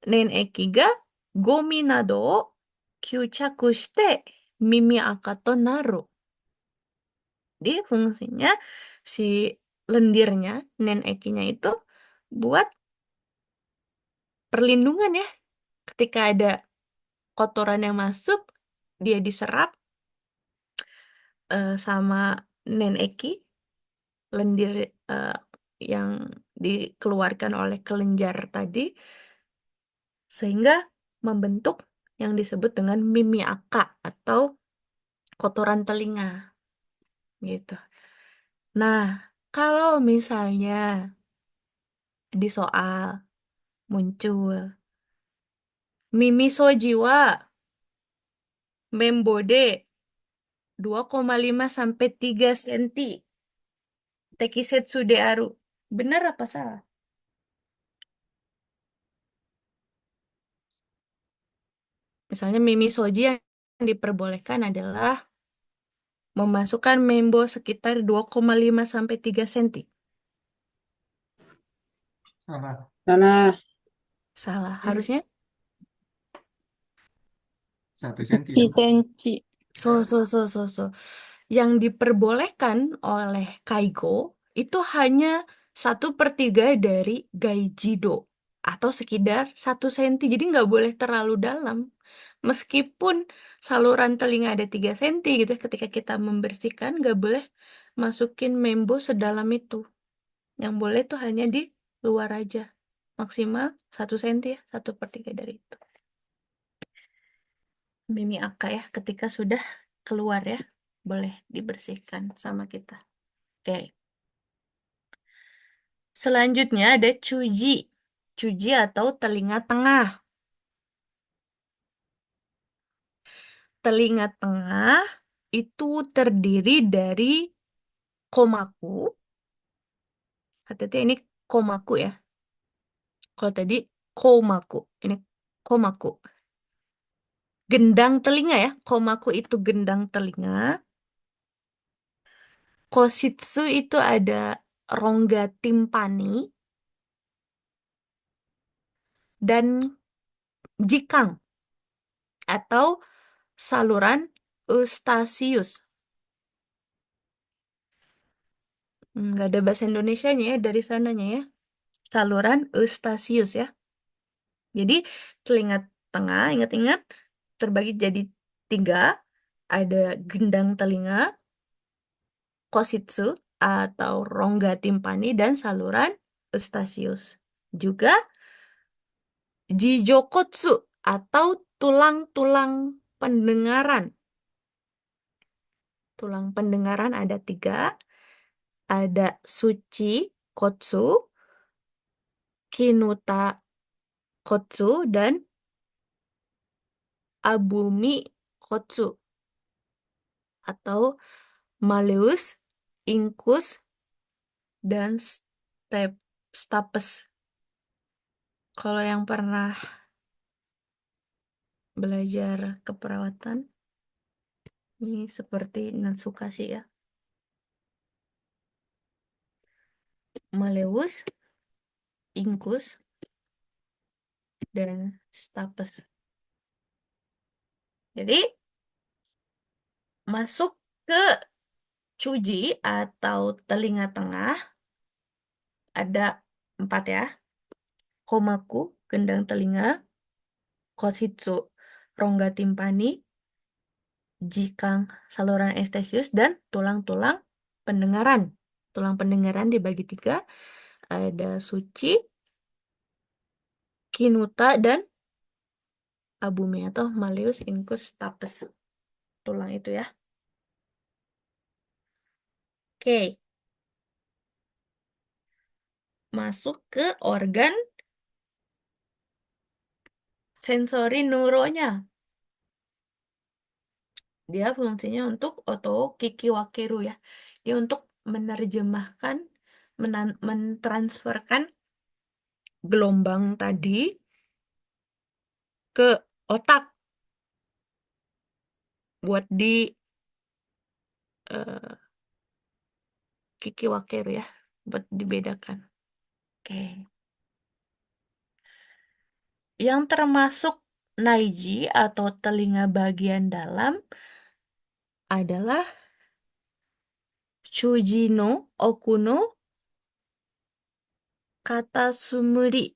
nen ekiga gomi nado o kyuchaku shite mimi aka to naru. Jadi fungsinya si lendirnya, nen ekinya itu buat perlindungan ya. Ketika ada kotoran yang masuk, dia diserap sama nen eki, lendir yang dikeluarkan oleh kelenjar tadi, sehingga membentuk yang disebut dengan mimi aka atau kotoran telinga. Gitu. Nah, kalau misalnya di soal muncul Mimi Soji wa Membode 2,5 sampai 3 senti. Tekisetsu de aru. Benar apa salah? Misalnya Mimi Soji yang diperbolehkan adalah memasukkan membo sekitar 2,5 sampai 3 senti. Salah. Salah. Harusnya 1 senti. 1 senti. so. Yang diperbolehkan oleh Kaigo itu hanya 1/3 dari Gaijido atau sekitar 1 senti. Jadi nggak boleh terlalu dalam. Meskipun saluran telinga ada 3 senti gitu ya, ketika kita membersihkan nggak boleh masukin membo sedalam itu. Yang boleh tuh hanya di luar aja. Maksimal 1 senti ya, 1/3 dari itu. Mimi Aka ya, ketika sudah keluar ya, boleh dibersihkan sama kita. Oke. Selanjutnya ada cuji. Cuji atau telinga tengah. Telinga tengah itu terdiri dari komaku. Hati-hati ini komaku ya. Kalau tadi komaku, ini komaku. Gendang telinga ya. Komaku itu gendang telinga. Koshitsu itu ada rongga timpani. Dan jikang. atau saluran Eustachius. Nggak ada bahasa Indonesianya ya dari sananya ya. Saluran Eustachius ya. Jadi telinga tengah, ingat-ingat, terbagi jadi 3. Ada gendang telinga, koshitsu atau rongga timpani, dan saluran Eustachius. Juga jijokotsu atau tulang-tulang pendengaran. Tulang pendengaran ada 3. Ada suchi kotsu, kinuta kotsu, dan abumi kotsu atau malleus, incus, dan stapes. Kalau yang pernah belajar keperawatan, ini seperti Natsuka sih ya. Malleus, incus, dan stapes. Jadi masuk ke Chuji atau telinga tengah ada 4 ya. Komaku, gendang telinga, koshitsu, rongga timpani, jikang, saluran Eustachius, dan tulang-tulang pendengaran. Tulang pendengaran dibagi 3. Ada suci, kinuta, dan abumi atau malleus, incus, stapes. Tulang itu ya. Oke. Masuk ke organ sensori neuronya. Dia fungsinya untuk otokikiwakeru ya. Dia untuk menerjemahkan, mentransferkan gelombang tadi ke otak buat di eh, kikiwakeru ya, buat dibedakan. Oke. Yang termasuk naiji atau telinga bagian dalam adalah Chujino Okuno Katasumuri.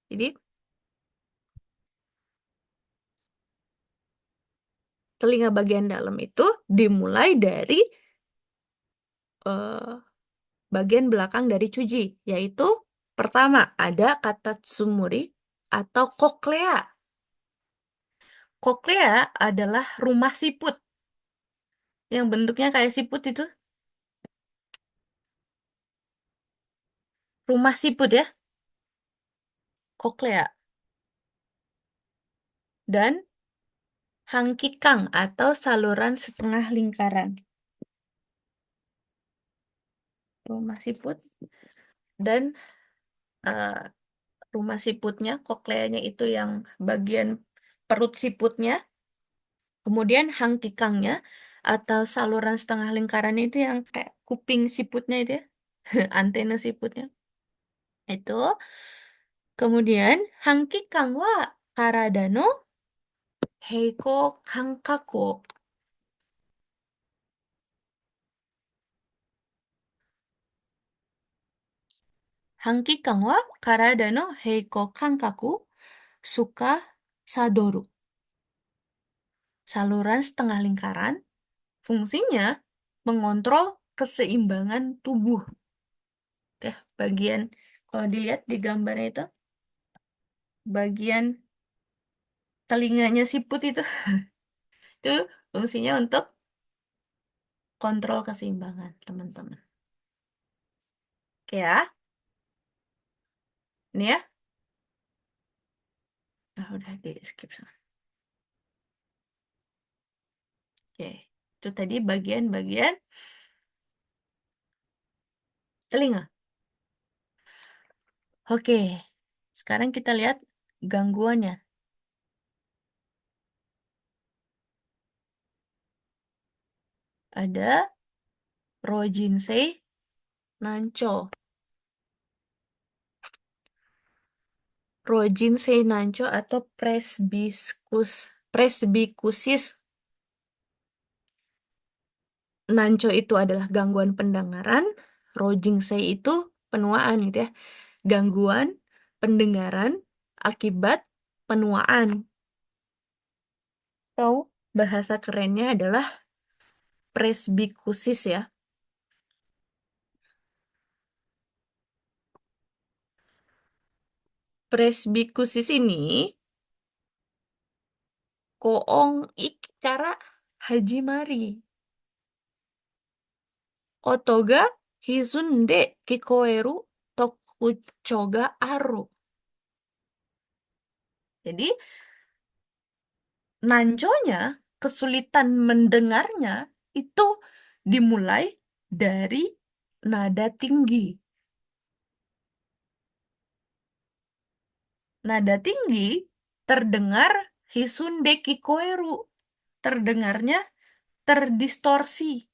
Jadi telinga bagian dalam itu dimulai dari eh, bagian belakang dari Chuji, yaitu pertama ada Katasumuri atau koklea. Koklea adalah rumah siput yang bentuknya kayak siput itu. Rumah siput ya, koklea. Dan hangkikang atau saluran setengah lingkaran. Rumah siput dan eh, rumah siputnya, kokleanya itu yang bagian perut siputnya. Kemudian hangkikangnya atau saluran setengah lingkarannya itu yang kayak kuping siputnya itu ya, antena siputnya. Itu. Kemudian hangkikang wa karada no heiko kankaku. Hangkikang wa karada no heiko kankaku suka sadoru. Saluran setengah lingkaran fungsinya mengontrol keseimbangan tubuh. Oke, bagian kalau dilihat di gambarnya itu bagian telinganya siput itu itu fungsinya untuk kontrol keseimbangan, teman-teman. Oke ya. Ini ya. Nah, udah di skip. Oke. Itu tadi bagian-bagian telinga. Oke. Sekarang kita lihat gangguannya. Ada Rojinsei Nancho. Rojin Seinancho atau presbikusis Nanco itu adalah gangguan pendengaran, Rojingsei itu penuaan gitu ya. Gangguan pendengaran akibat penuaan. Atau bahasa kerennya adalah presbikusis ya. Presbikusis ini koong iki cara Haji Mari. Otoga hizunde kikoeru tokucho ga aru. Jadi nanconya, kesulitan mendengarnya itu dimulai dari nada tinggi. Nada tinggi terdengar hisunde kikoeru. Terdengarnya terdistorsi.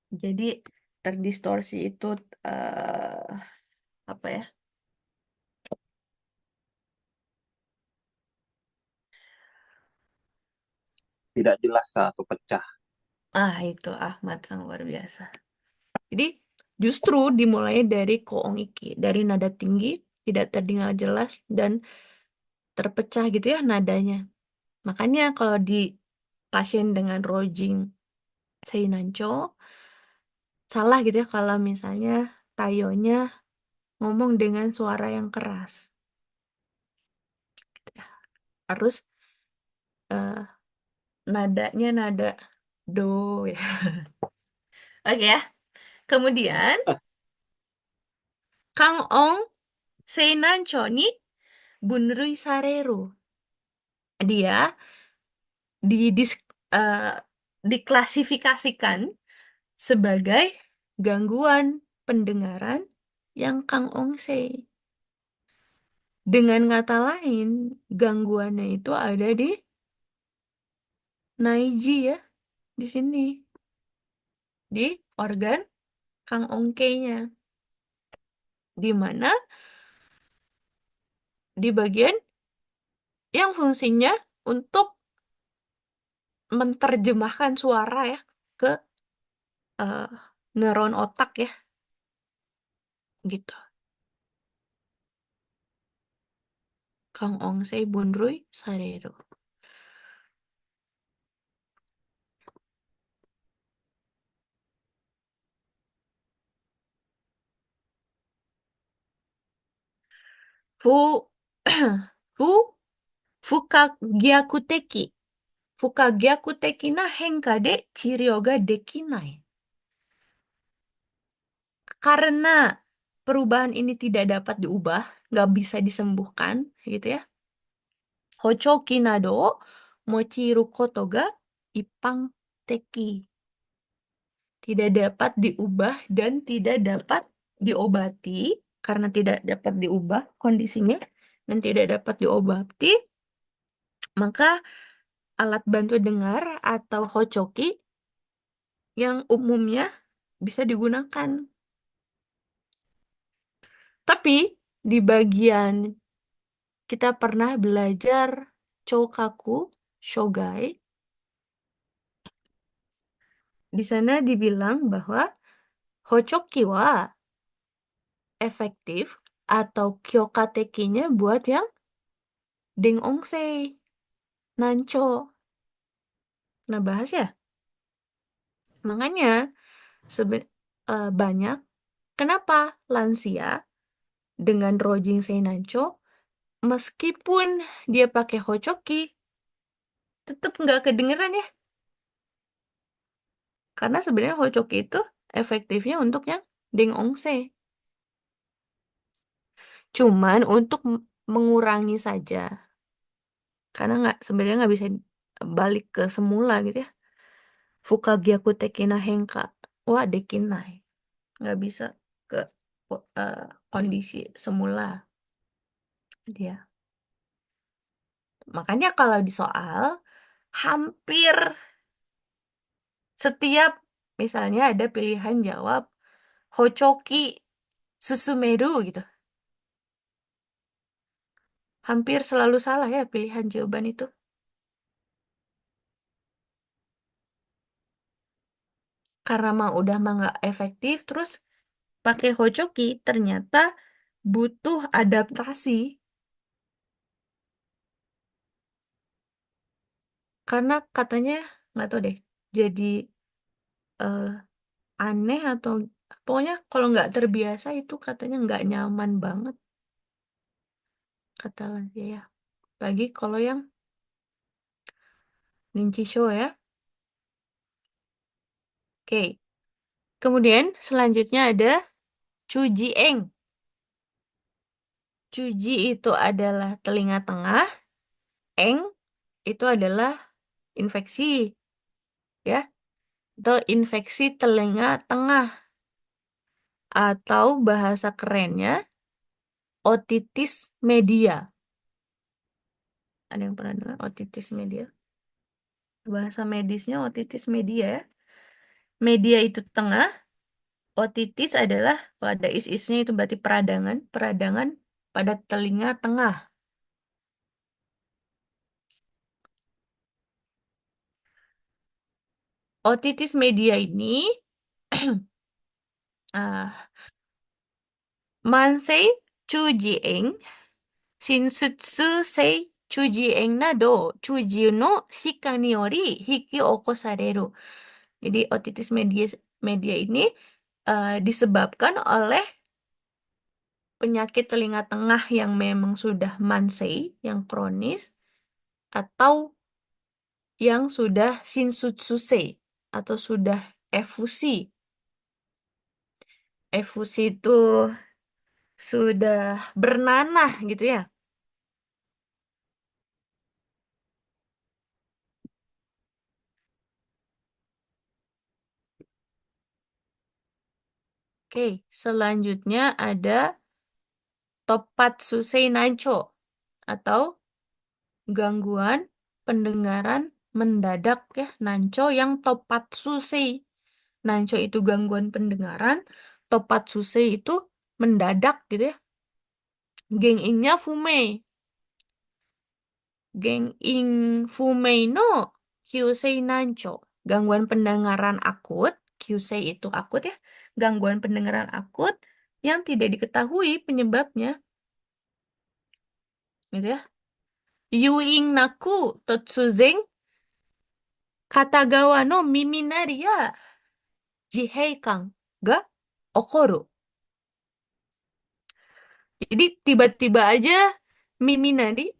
Jadi terdistorsi itu apa ya? Tidak jelas Kak, atau pecah. Itu Ahmad sang luar biasa. Jadi justru dimulai dari koong iki, dari nada tinggi, tidak terdengar jelas dan terpecah gitu ya nadanya. Makanya kalau di pasien dengan Rojing Seinancho salah gitu ya kalau misalnya Tayonya ngomong dengan suara yang keras. Harus eh, nadanya nada do ya. Oke ya. Kemudian Kang Ong Seinancho ni Bunrui Sareru. Dia didis- eh, diklasifikasikan sebagai gangguan pendengaran yang Kang Ongse. Dengan kata lain, gangguannya itu ada di Naiji ya, di sini. Di organ Kang Ongke-nya. Di mana di bagian yang fungsinya untuk menerjemahkan suara ya ke eh, neuron otak ya, gitu. Kang Ongse Bunrui Sareru. Fu fu Fukagyaku teki. Fukagyaku teki na henka de chiryō ga dekinai. Karena perubahan ini tidak dapat diubah, nggak bisa disembuhkan, gitu ya. Hochoki nado mochiru koto ga ipang teki. Tidak dapat diubah dan tidak dapat diobati, karena tidak dapat diubah kondisinya dan tidak dapat diobati, maka alat bantu dengar atau hochoki yang umumnya bisa digunakan. Tapi di bagian kita pernah belajar Chokaku Shogai, di sana dibilang bahwa hochoki wa efektif atau kyokatekinya buat yang ding ongse, nanco. Nah, bahas ya. Makanya banyak kenapa lansia dengan Rojing Seinancho meskipun dia pakai hochoki tetap nggak kedengeran ya. Karena sebenarnya hochoki itu efektifnya untuk yang ding ongse. Cuman untuk mengurangi saja. Karena sebenarnya nggak bisa balik ke semula gitu ya. Fukagyaku tekina henka wa dekinai. Nggak bisa ke eh, kondisi semula dia. Makanya kalau di soal hampir setiap misalnya ada pilihan jawab hochoki susumeru gitu. Hampir selalu salah ya pilihan jawaban itu. Karena udah mah nggak efektif, terus pakai hochoki ternyata butuh adaptasi. Karena katanya nggak tahu deh, jadi eh, aneh atau pokoknya kalau nggak terbiasa itu katanya nggak nyaman banget kata Lansia ya. Lagi kalau yang Linci Show ya. Oke. Kemudian selanjutnya ada Cujieng. Cuji itu adalah telinga tengah, eng itu adalah infeksi ya, atau infeksi telinga tengah atau bahasa kerennya otitis media. Ada yang pernah dengar otitis media? Bahasa medisnya otitis media ya. Media itu tengah, otitis adalah pada is-isnya itu berarti peradangan, peradangan pada telinga tengah. Otitis media ini ah, Mansei Chujieng Shinsutsu sei Chujieng nado Chuji no shika ni yori hiki okosareru. Jadi otitis media media ini disebabkan oleh penyakit telinga tengah yang memang sudah mansei, yang kronis, atau yang sudah shinsutsusei, atau sudah efusi. Efusi itu sudah bernanah gitu ya. Oke, selanjutnya ada Topatsusei Nancho atau gangguan pendengaran mendadak ya. Nancho yang Topatsusei. Nancho itu gangguan pendengaran, Topatsusei itu mendadak gitu ya. Gengingnya Fumei. Genging Fumei no Kyusei Nancho. Gangguan pendengaran akut, Kyusei itu akut ya. Gangguan pendengaran akut yang tidak diketahui penyebabnya. Gitu ya. Yuing naku totsuzen katagawa no miminari ya jiheikan ga okoru. Jadi tiba-tiba aja miminari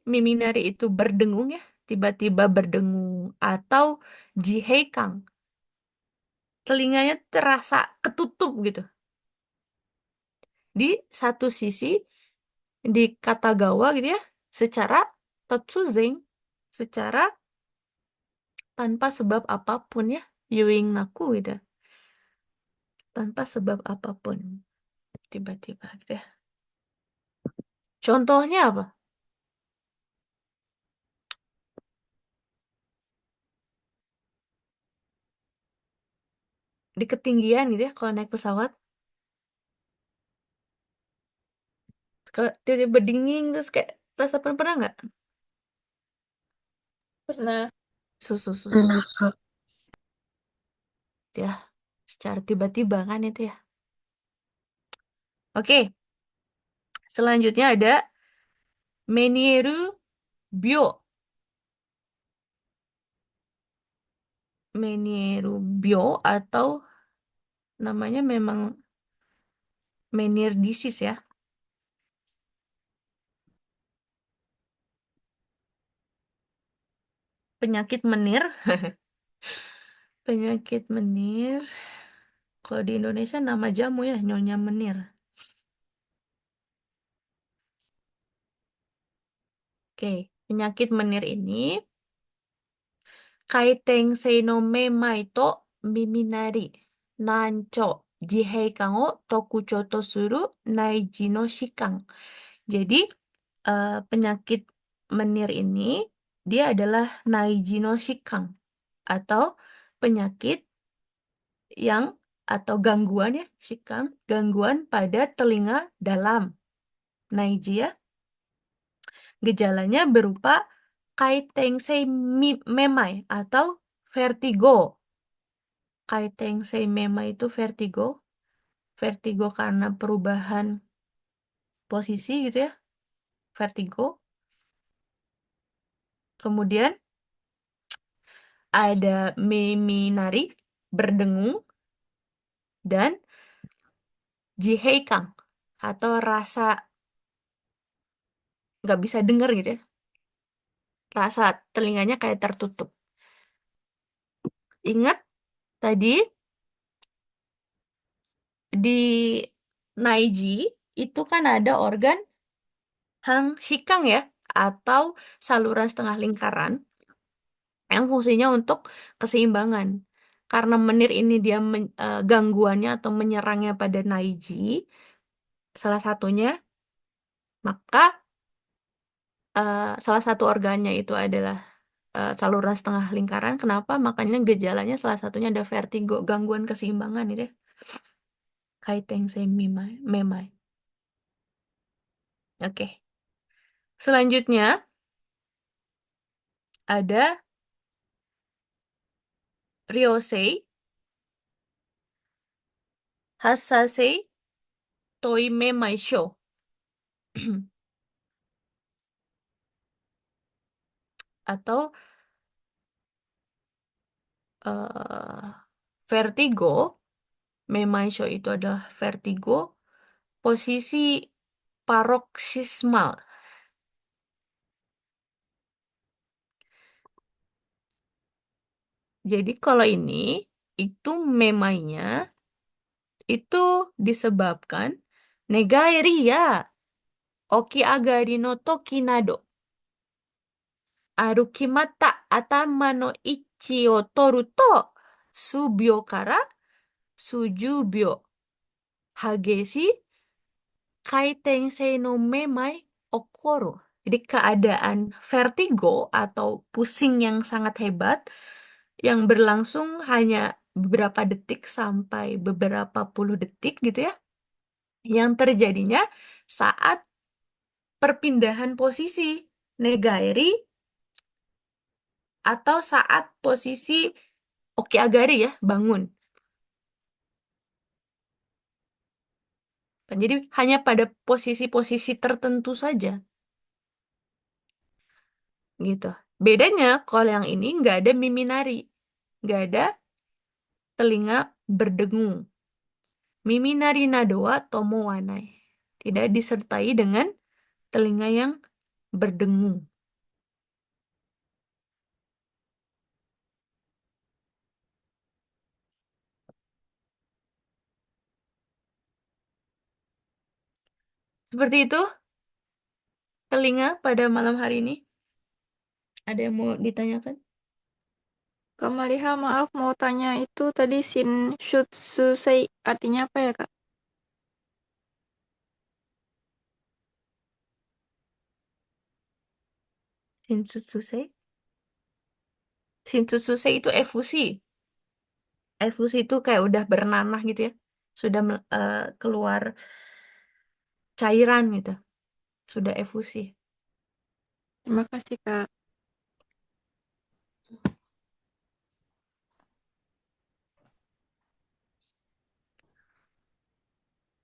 itu berdengung ya, tiba-tiba berdengung atau jiheikan, telinganya terasa ketutup gitu. Di satu sisi di Katagawa gitu ya, secara totsuzen, secara tanpa sebab apapun ya, yuing naku gitu, tanpa sebab apapun, tiba-tiba gitu ya. Contohnya apa? Di ketinggian gitu ya, kalau naik pesawat, kalau tiba-tiba dingin terus kayak rasa pernah nggak? Pernah. Susu ya, secara tiba-tiba kan itu ya. Oke, selanjutnya ada Menieru Bio. Menieru Bio atau namanya memang Meniere disease ya. Penyakit menir. Penyakit menir. Kalau di Indonesia nama jamu ya, Nyonya Menir. Oke, penyakit menir ini kaitensei no memai to miminari nancho jiheikan o tokuchou to suru naiji no shikan. Jadi penyakit menir ini dia adalah naiji no shikan atau penyakit yang atau gangguan ya shikan, gangguan pada telinga dalam. Naiji ya. Gejalanya berupa kaitensei memai atau vertigo. Kaitensei memai itu vertigo. Vertigo karena perubahan posisi gitu ya. Vertigo. Kemudian ada miminari, berdengung, dan jiheikang atau rasa nggak bisa dengar gitu ya. Rasa telinganya kayak tertutup. Ingat tadi di Naiji itu kan ada organ hang shikang ya, atau saluran setengah lingkaran yang fungsinya untuk keseimbangan. Karena menir ini dia gangguannya atau menyerangnya pada Naiji, salah satunya, maka salah satu organnya itu adalah saluran setengah lingkaran. Kenapa? Makanya gejalanya salah satunya ada vertigo, gangguan keseimbangan itu ya. Kaitensei memai. Oke. Selanjutnya ada Ryosei, Hassasei, Toimemai Sho. Atau vertigo, memai Sho itu adalah vertigo, posisi paroksismal. Jadi kalau ini, itu memainya itu disebabkan negairi ya, oki agari no toki nado, arukimata atama no ichi o toru to, subyo kara sujubyo, hagesi kaitensei no memai okoru. Jadi keadaan vertigo atau pusing yang sangat hebat yang berlangsung hanya beberapa detik sampai beberapa puluh detik gitu ya. Yang terjadinya saat perpindahan posisi negairi atau saat posisi okiagari ya, bangun. Jadi hanya pada posisi-posisi tertentu saja. Gitu. Bedanya kalau yang ini nggak ada miminari. Nggak ada telinga berdengung. Miminari nadoa tomo wanai. Tidak disertai dengan telinga yang berdengung. Seperti itu telinga pada malam hari ini. Ada yang mau ditanyakan? Kak Maliha, maaf mau tanya itu tadi Shinshutsusei artinya apa ya, Kak? Shintsutsusei. Shintsutsusei itu efusi. Efusi itu kayak udah bernanah gitu ya. Sudah keluar cairan gitu. Sudah efusi. Terima kasih, Kak.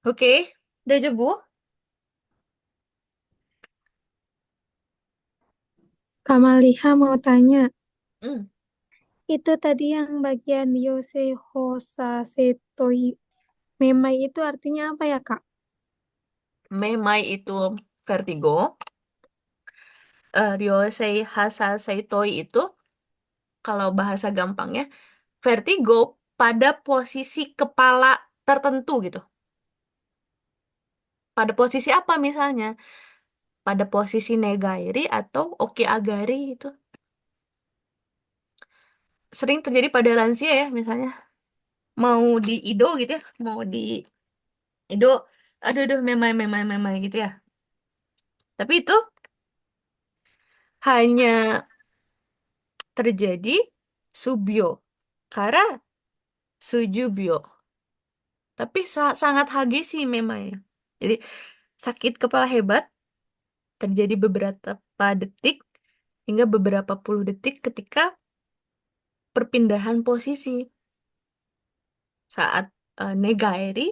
Oke, udah Bu? Kak Maliha mau tanya, Hmm. itu tadi yang bagian Yosei Hosa Setoi Memai itu artinya apa ya, Kak? Memai itu vertigo. Ryosei Hasasei Toi itu kalau bahasa gampangnya vertigo pada posisi kepala tertentu gitu. Pada posisi apa misalnya? Pada posisi negairi atau okiagari itu. sering terjadi pada lansia ya, misalnya mau di ido gitu ya, mau di ido, aduh memang memang memang gitu ya. Tapi itu hanya terjadi subyo, kara sujubyo. Tapi sangat hagesi memang ya. Jadi sakit kepala hebat terjadi beberapa detik hingga beberapa puluh detik ketika perpindahan posisi saat negaeri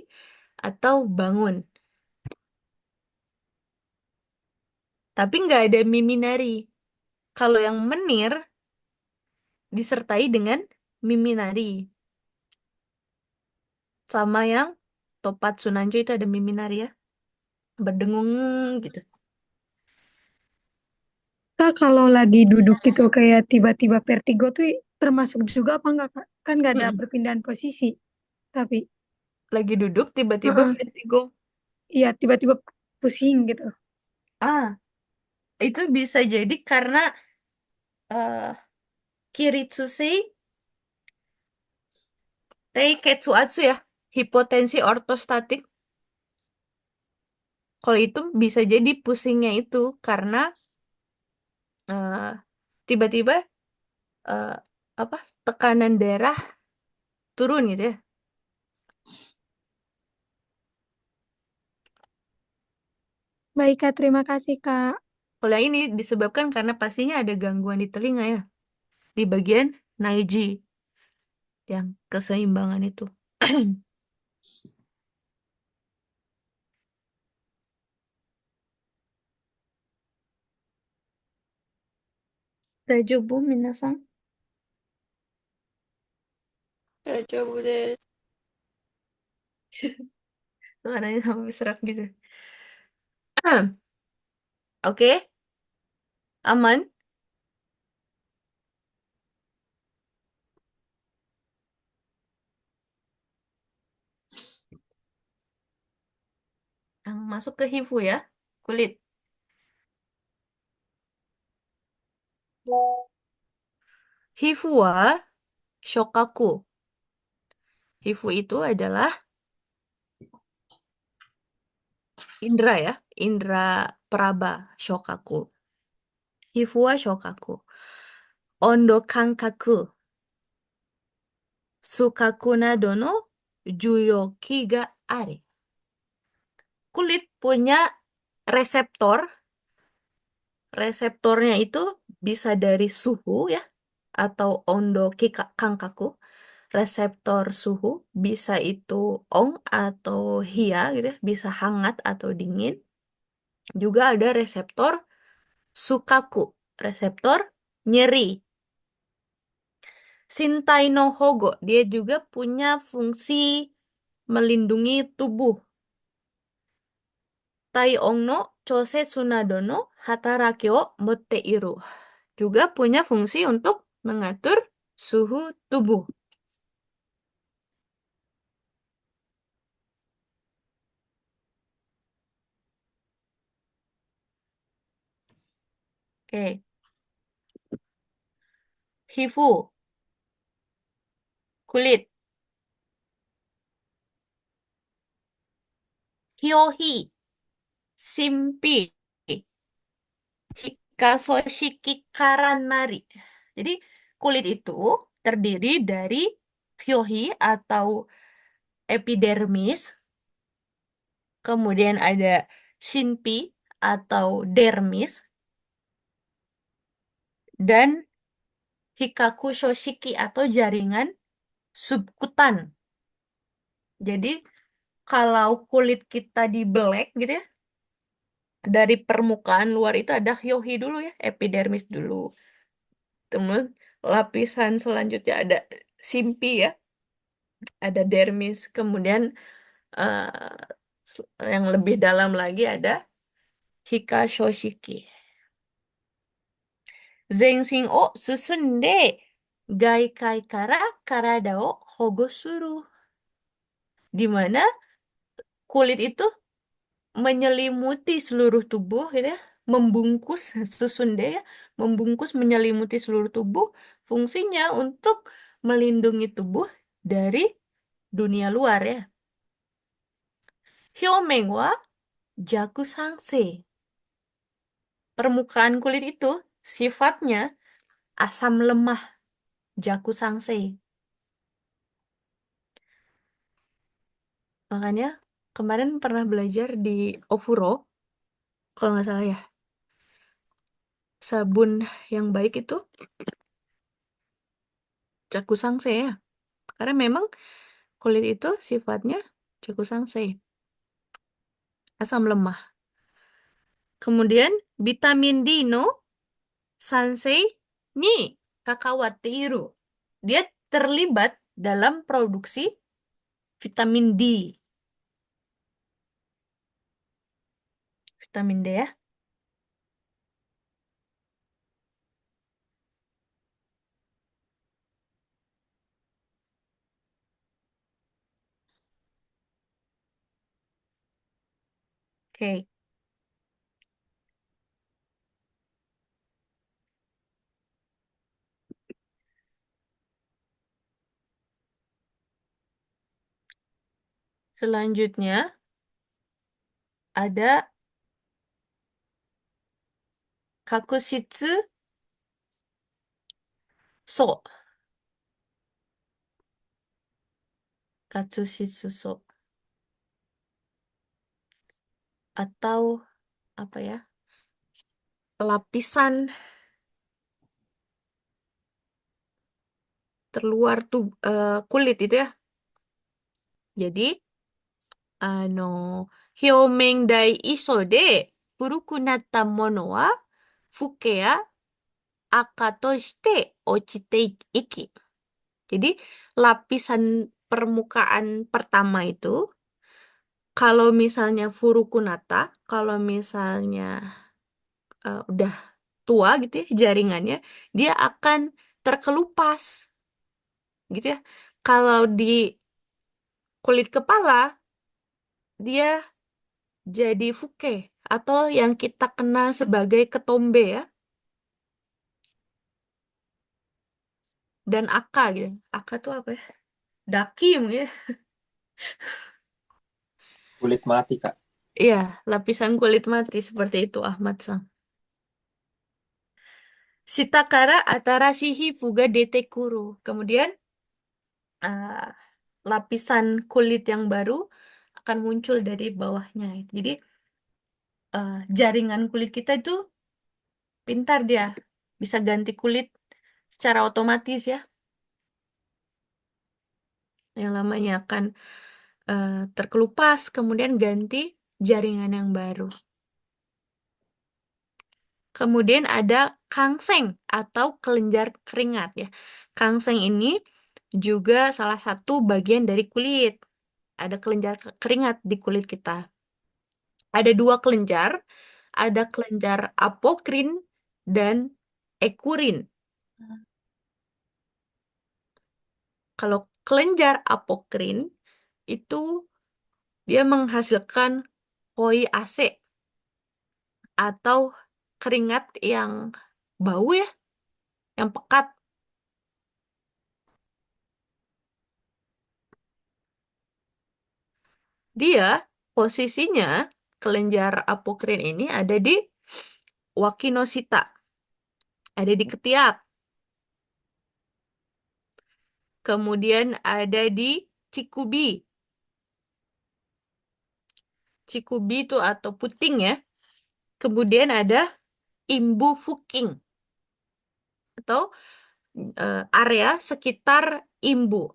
atau bangun. Tapi nggak ada miminari. Kalau yang menir disertai dengan miminari. Sama yang topat sunanjo itu ada miminari ya. Berdengung gitu. Kak, kalau lagi duduk gitu kayak tiba-tiba vertigo tuh termasuk juga apa enggak, Kak? Kan nggak ada Mm-mm. perpindahan posisi. Tapi, Lagi duduk tiba-tiba heeh, vertigo. iya tiba-tiba pusing gitu. Ah, itu bisa jadi karena uh, kiritsusei teiketsuatsu ya. Hipotensi ortostatik. Kalau itu bisa jadi pusingnya itu karena uh, tiba-tiba uh, apa tekanan darah turun gitu ya. Baik, Kak. Terima kasih, Kak. Kalau yang ini disebabkan karena pastinya ada gangguan di telinga ya, di bagian naiji yang keseimbangan itu. Dajobu minasan. Daijoubu desu. Suaranya sampai serak gitu. Oke, aman. Masuk ke hifu ya, kulit. Hifu wa shokaku. Hifu itu adalah indra ya, indra peraba shokaku. Hifu wa shokaku. Ondo kankaku. Sukaku nado no juyoki ga are. Kulit punya reseptor. Reseptornya itu bisa dari suhu ya, atau ondo kankaku. Reseptor suhu bisa itu ong atau hia gitu ya, bisa hangat atau dingin. Juga ada reseptor sukaku, reseptor nyeri. Shintai no hogo, dia juga punya fungsi melindungi tubuh. Tai ong no chosetsu nado no hataraki o motte iru. Juga punya fungsi untuk mengatur suhu tubuh. Oke. Hifu, kulit. Hyohi, simpi. Hikasoshiki karanari. Jadi kulit itu terdiri dari hyohi atau epidermis, kemudian ada shinpi atau dermis, dan hikaku shoshiki atau jaringan subkutan. Jadi kalau kulit kita dibelek gitu ya, dari permukaan luar itu ada hyohi dulu ya, epidermis dulu. Temen lapisan selanjutnya ada simpi ya, ada dermis, kemudian yang lebih dalam lagi ada hikashoshiki. Zenshin o susunde gaikai kara karada o hogosuru. Di mana kulit itu menyelimuti seluruh tubuh gitu ya, membungkus susunde ya, membungkus menyelimuti seluruh tubuh. fungsinya untuk melindungi tubuh dari dunia luar ya. Hyomeng wa jakusangse. Permukaan kulit itu sifatnya asam lemah, jakusangse. Makanya kemarin pernah belajar di Ofuro, kalau nggak salah ya, sabun yang baik itu jakusangse ya. Karena memang kulit itu sifatnya jakusangse, asam lemah. Kemudian vitamin D no sansei ni kakawatteiru. Dia terlibat dalam produksi vitamin D. Vitamin D ya. Oke. Selanjutnya ada kakushitsu so. Katsushitsu so. Atau apa ya? Lapisan terluar tuh kulit itu ya. Jadi, ano, hyomeng dai iso de furuku natta mono wa fuke ya aka to shite ochite iki. Jadi, lapisan permukaan pertama itu, kalau misalnya furukunata, kalau misalnya udah tua gitu ya jaringannya, dia akan terkelupas gitu ya. Kalau di kulit kepala, dia jadi fuke atau yang kita kenal sebagai ketombe ya. Dan aka gitu. Aka tuh apa ya? Daki mungkin ya. Kulit mati, Kak. Iya, lapisan kulit mati seperti itu Ahmad-san. Shitakara atarashii hifu ga dete kuru. Kemudian ah, lapisan kulit yang baru akan muncul dari bawahnya. Jadi jaringan kulit kita itu pintar dia. Bisa ganti kulit secara otomatis ya. Yang lamanya akan terkelupas, kemudian ganti jaringan yang baru. Kemudian ada kangseng atau kelenjar keringat ya. Kangseng ini juga salah satu bagian dari kulit. Ada kelenjar keringat di kulit kita. Ada dua kelenjar, ada kelenjar apokrin dan ekurin. Kalau kelenjar apokrin itu dia menghasilkan koi ase atau keringat yang bau ya, yang pekat. Dia posisinya kelenjar apokrin ini ada di wakinoshita, ada di ketiak. Kemudian ada di cikubi. Cikubi itu atau puting ya. Kemudian ada imbu fuking atau area sekitar imbu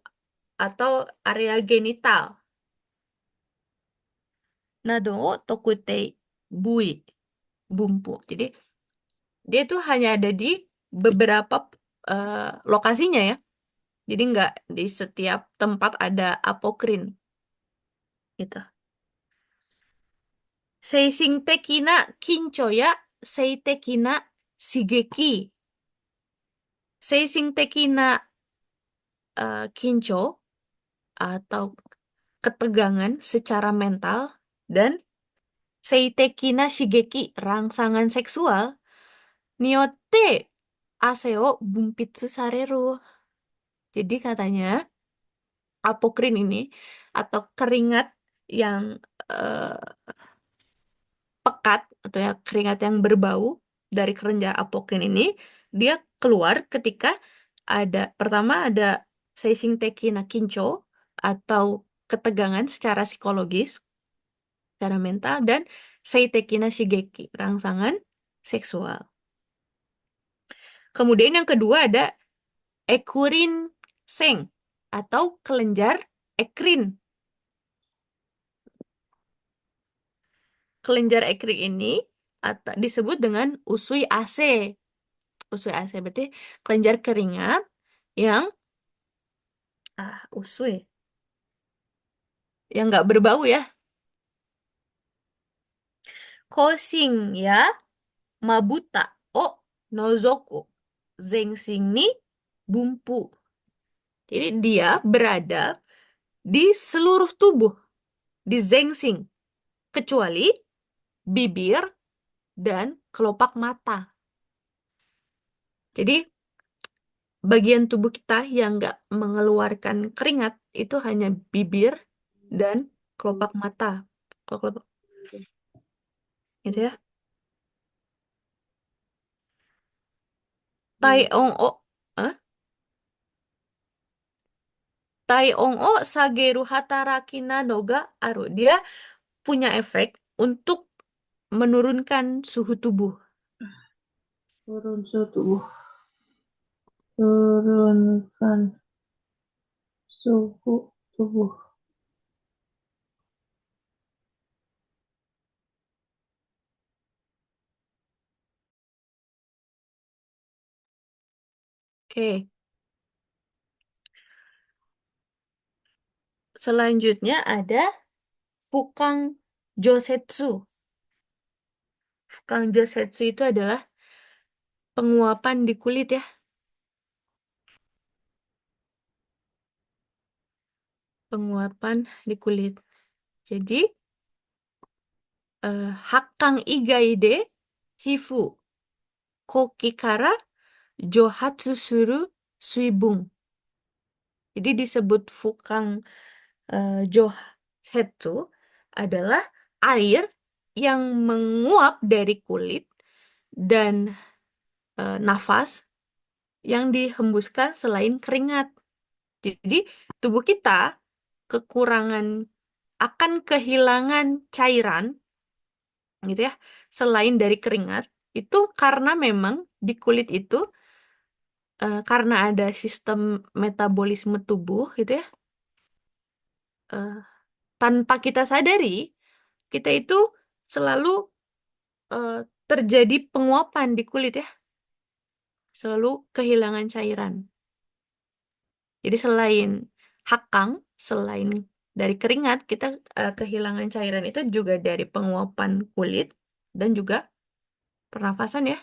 atau area genital. Nado o tokutei bui bumbu. Jadi dia tuh hanya ada di beberapa lokasinya ya. Jadi nggak di setiap tempat ada apokrin. Gitu. Seising tekina kincho ya seitekina shigeki. Seising tekina kincho atau ketegangan secara mental dan seitekina shigeki rangsangan seksual niote aseo bumpitsu sareru. Jadi katanya apokrin ini atau keringat yang eh, pekat atau ya keringat yang berbau dari kelenjar apokrin ini dia keluar ketika pertama ada seising teki na kincho atau ketegangan secara psikologis, secara mental, dan seiteki na shigeki, rangsangan seksual. Kemudian yang kedua ada ekurin seng atau kelenjar ekrin. Kelenjar ekrin ini disebut dengan usui ase. Usui ase berarti kelenjar keringat yang usui yang nggak berbau ya. Kosing ya mabuta o nozoku zengsing ni bumpu. Jadi dia berada di seluruh tubuh, di zengsing, kecuali bibir dan kelopak mata. Jadi bagian tubuh kita yang nggak mengeluarkan keringat itu hanya bibir dan kelopak mata. Kelopak gitu ya. Tai ong o, eh? Tai ong o sageru hataraki nado ga aru. Dia punya efek untuk menurunkan suhu tubuh. Turun suhu tubuh. Turunkan suhu tubuh. Oke. Selanjutnya ada Fukang Josetsu. Fukang Josetsu itu adalah penguapan di kulit ya. Penguapan di kulit. Jadi, Hakang Igaide Hifu Koki kara Johatsu suru Suibung. Jadi disebut Fukang Josetsu adalah air yang menguap dari kulit dan nafas yang dihembuskan selain keringat. Jadi tubuh kita akan kehilangan cairan gitu ya, selain dari keringat itu karena memang di kulit itu karena ada sistem metabolisme tubuh gitu ya, tanpa kita sadari kita itu selalu eh, terjadi penguapan di kulit ya, selalu kehilangan cairan. Jadi selain dari keringat, kita kehilangan cairan itu juga dari penguapan kulit dan juga pernafasan ya.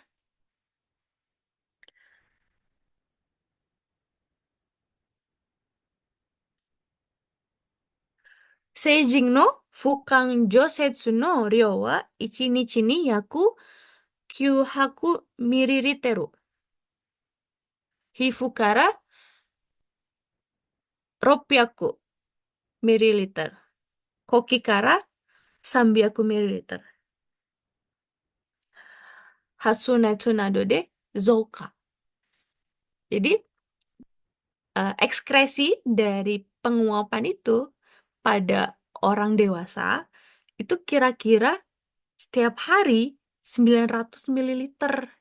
Seijing no Fukang Josetsu no ryo wa 1日に約900ミリリットル。皮膚から600ミリリットル。呼気から300ミリリットル。Hatsunetsu nado de zouka. Jadi ekskresi dari penguapan itu pada orang dewasa itu kira-kira setiap hari 900 mililiter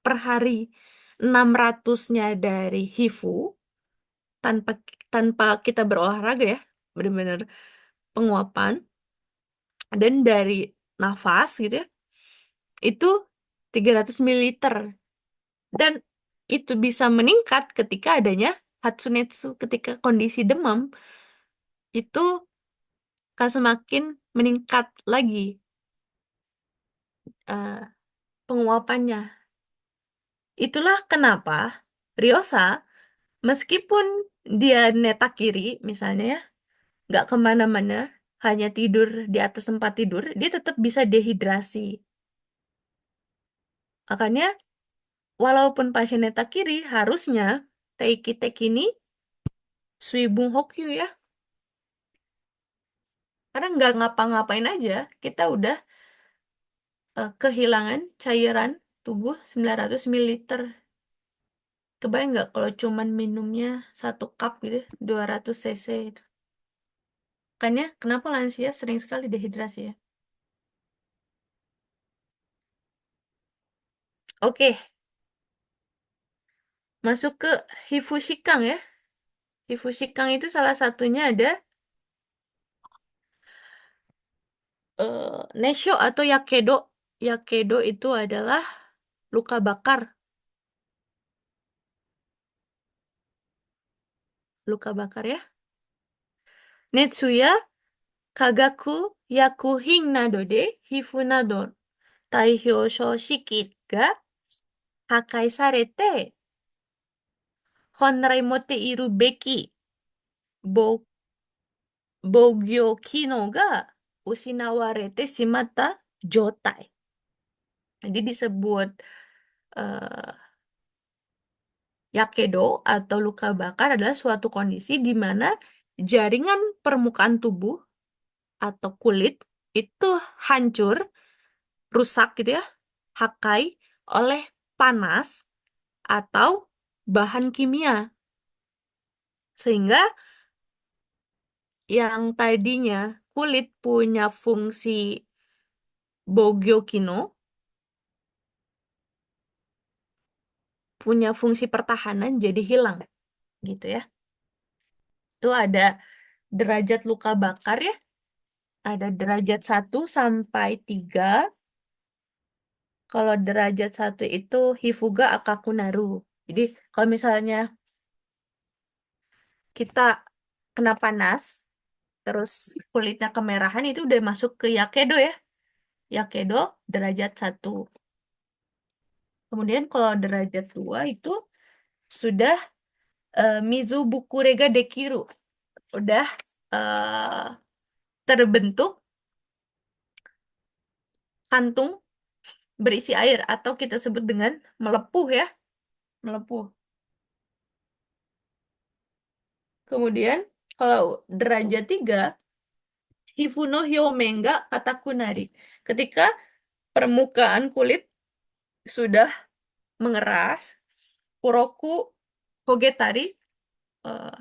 per hari. 600-nya dari hifu tanpa kita berolahraga ya, benar-benar penguapan, dan dari nafas gitu ya, itu 300 mililiter. Dan itu bisa meningkat ketika adanya Hatsunetsu, ketika kondisi demam itu akan semakin meningkat lagi penguapannya. Itulah kenapa Ryosa, meskipun dia neta kiri misalnya ya, nggak kemana-mana, hanya tidur di atas tempat tidur, dia tetap bisa dehidrasi. Makanya walaupun pasiennya takiri, harusnya teiki tekini suibung hokyu ya. Karena nggak ngapa-ngapain aja, kita udah kehilangan cairan tubuh 900 ml. Kebayang nggak kalau cuman minumnya 1 cup gitu, 200 cc itu. Makanya kenapa lansia sering sekali dehidrasi ya. Oke, masuk ke hifushikang ya. Hifushikang itu salah satunya ada nesho atau yakedo. Yakedo itu adalah luka bakar. Luka bakar ya. Netsuya kagaku yakuhin nado de hifu nado taihyo shoshiki ga hakai sarete honrai motte iru beki bogyo kino ga usinawarete shimatta jotai. Jadi disebut eh, yakedo atau luka bakar adalah suatu kondisi di mana jaringan permukaan tubuh atau kulit itu hancur, rusak gitu ya, hakai oleh panas atau bahan kimia. Sehingga yang tadinya kulit punya fungsi bogyokino, punya fungsi pertahanan jadi hilang gitu ya. Itu ada derajat luka bakar ya. Ada derajat 1 sampai 3. Kalau derajat 1 itu hifuga akakunaru. Jadi kalau misalnya kita kena panas, terus kulitnya kemerahan, itu udah masuk ke yakedo ya. Yakedo derajat 1. Kemudian kalau derajat 2 itu sudah mizubukurega dekiru. Udah terbentuk kantung berisi air atau kita sebut dengan melepuh ya. Melepuh. Kemudian kalau derajat 3 hifuno hyomen ga katakunari. Ketika permukaan kulit sudah mengeras, kuroku kogetari, eh,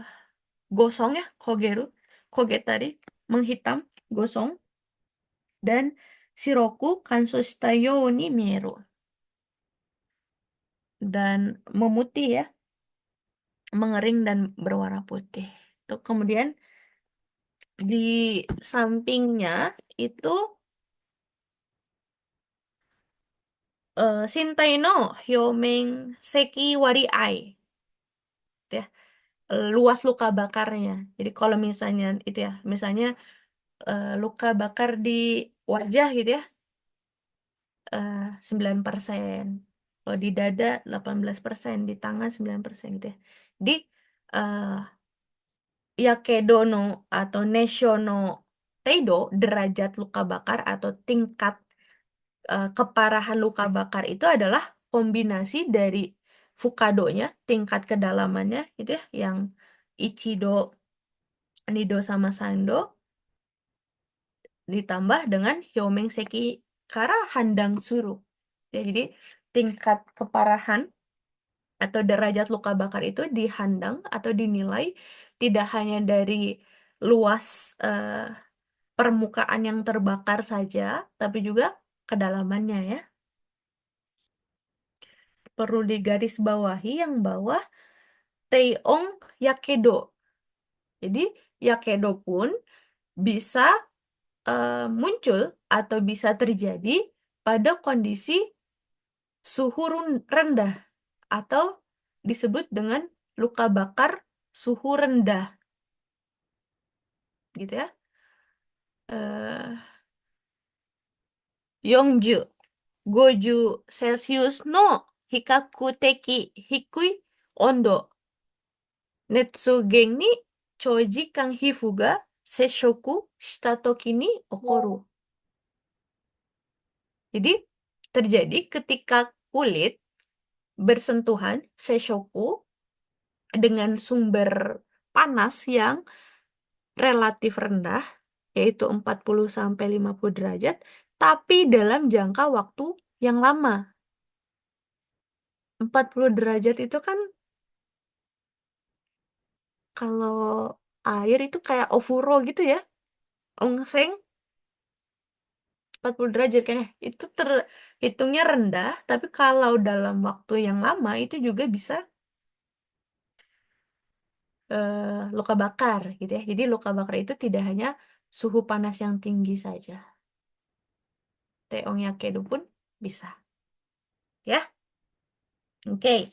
gosong ya, kogeru, kogetari, menghitam, gosong, dan siroku kanso shita you ni mieru. Dan memutih ya, mengering dan berwarna putih. Tuh, kemudian di sampingnya itu Shintai no hyomen seki wari ai. Ya, luas luka bakarnya. Jadi kalau misalnya itu ya, misalnya luka bakar di wajah gitu ya, 9%. Kalau di dada 18%, di tangan 9% gitu ya. Di eh, yakedo no atau nesho no teido, derajat luka bakar atau tingkat keparahan luka bakar itu adalah kombinasi dari fukadonya, tingkat kedalamannya gitu ya, yang ichido, nido sama sando, ditambah dengan hyomen seki kara handang suru. Ya, jadi tingkat keparahan atau derajat luka bakar itu dihandang atau dinilai tidak hanya dari luas permukaan yang terbakar saja, tapi juga kedalamannya ya. Perlu digarisbawahi yang bawah Teiong yakedo. Jadi yakedo pun bisa muncul atau bisa terjadi pada kondisi suhu rendah atau disebut dengan luka bakar suhu rendah. Gitu ya. Yongju, Goju Celsius no hikakuteki hikui ondo. Netsugen ni choji kan hifu ga sesshoku shita toki ni okoru. Jadi terjadi ketika kulit bersentuhan seishoku dengan sumber panas yang relatif rendah, yaitu 40 sampai 50 derajat, tapi dalam jangka waktu yang lama. 40 derajat itu kan kalau air itu kayak ofuro gitu ya. Ongseng 40 derajat kan ya. Itu terhitungnya rendah, tapi kalau dalam waktu yang lama itu juga bisa luka bakar gitu ya. Jadi luka bakar itu tidak hanya suhu panas yang tinggi saja. Teongyakedo pun bisa. Ya. Oke.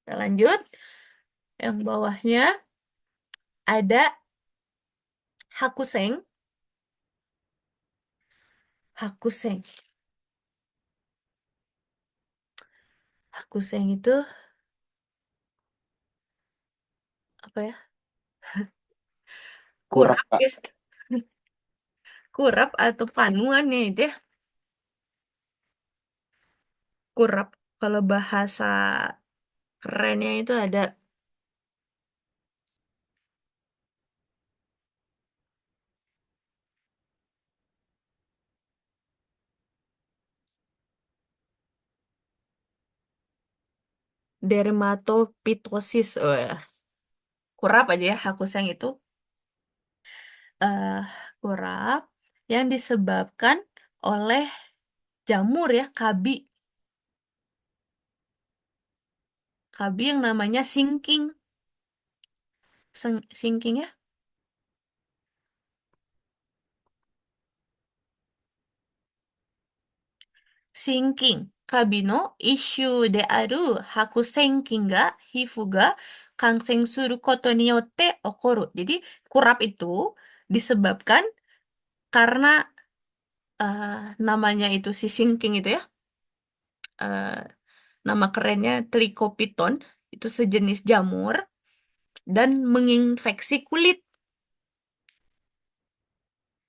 Kita lanjut. Yang bawahnya ada hakuseng. Hakuseng. Hakuseng itu apa ya? Kurap, Kurap Kak. ya. Kurap atau panuan nih itu ya. Kurap. Kalau bahasa kerennya itu ada dermatopitosis. Oh, ya. Kurap aja ya, hakuseng itu. eh Kurap yang disebabkan oleh jamur ya, kabi. Kabi yang namanya sinking. Sinking ya. Sinking. Kabi no issue de aru hakusenkin ga hifu ga kansen suru koto ni yotte okoru. Jadi kurap itu disebabkan karena namanya itu si sinking itu ya. eh, Nama kerennya Trichopiton. Itu sejenis jamur dan menginfeksi kulit.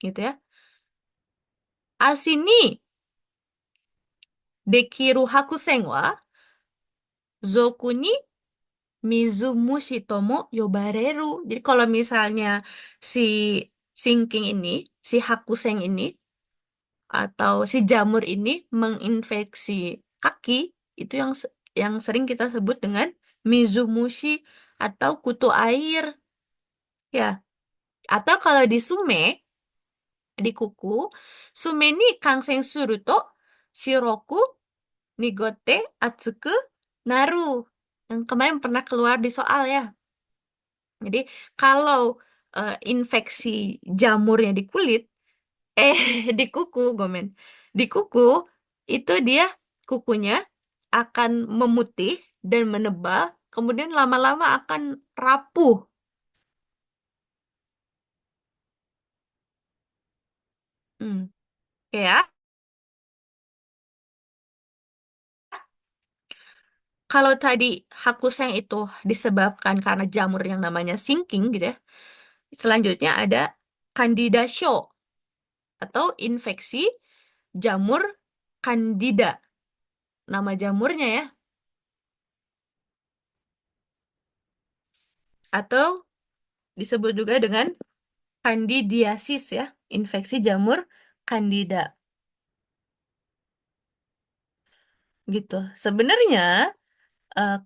Gitu ya. Asini dekiru hakusen wa zoku ni mizumushi tomo yobareru. Jadi kalau misalnya si sinking ini, si hakuseng ini, atau si jamur ini menginfeksi kaki, itu yang sering kita sebut dengan mizumushi atau kutu air. Ya, atau kalau di sume, di kuku, sume ni kangseng suru to shiroku nigote atsuku naru. Yang kemarin pernah keluar di soal ya. Jadi kalau infeksi jamurnya di kulit, di kuku, gomen. Di kuku, itu dia kukunya akan memutih dan menebal, kemudian lama-lama akan rapuh. Ya. Kalau tadi hakuseng itu disebabkan karena jamur yang namanya sinking gitu ya. Selanjutnya ada Candida show atau infeksi jamur Candida. Nama jamurnya ya. Atau disebut juga dengan candidiasis ya, infeksi jamur Candida. Gitu. Sebenarnya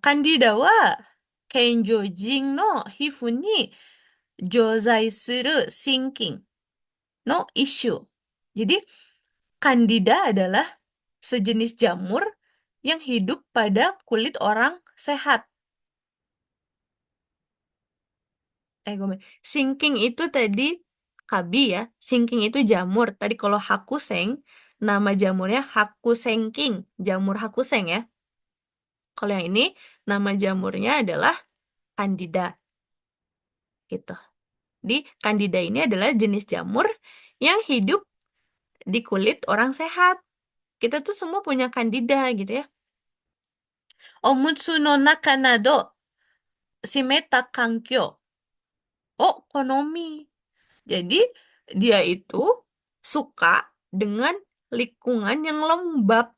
Candida wa kenjojin no hifu ni jozai suru sinking no issue. Jadi Candida adalah sejenis jamur yang hidup pada kulit orang sehat. Sinking itu tadi kabi ya. Sinking itu jamur. Tadi kalau hakuseng, nama jamurnya hakusengking. Jamur hakuseng ya. Kalau yang ini, nama jamurnya adalah Candida. Gitu. Di Candida ini adalah jenis jamur yang hidup di kulit orang sehat. Kita tuh semua punya Candida gitu ya. Omutsu no naka nado shimeta kankyo konomi. Jadi dia itu suka dengan lingkungan yang lembab.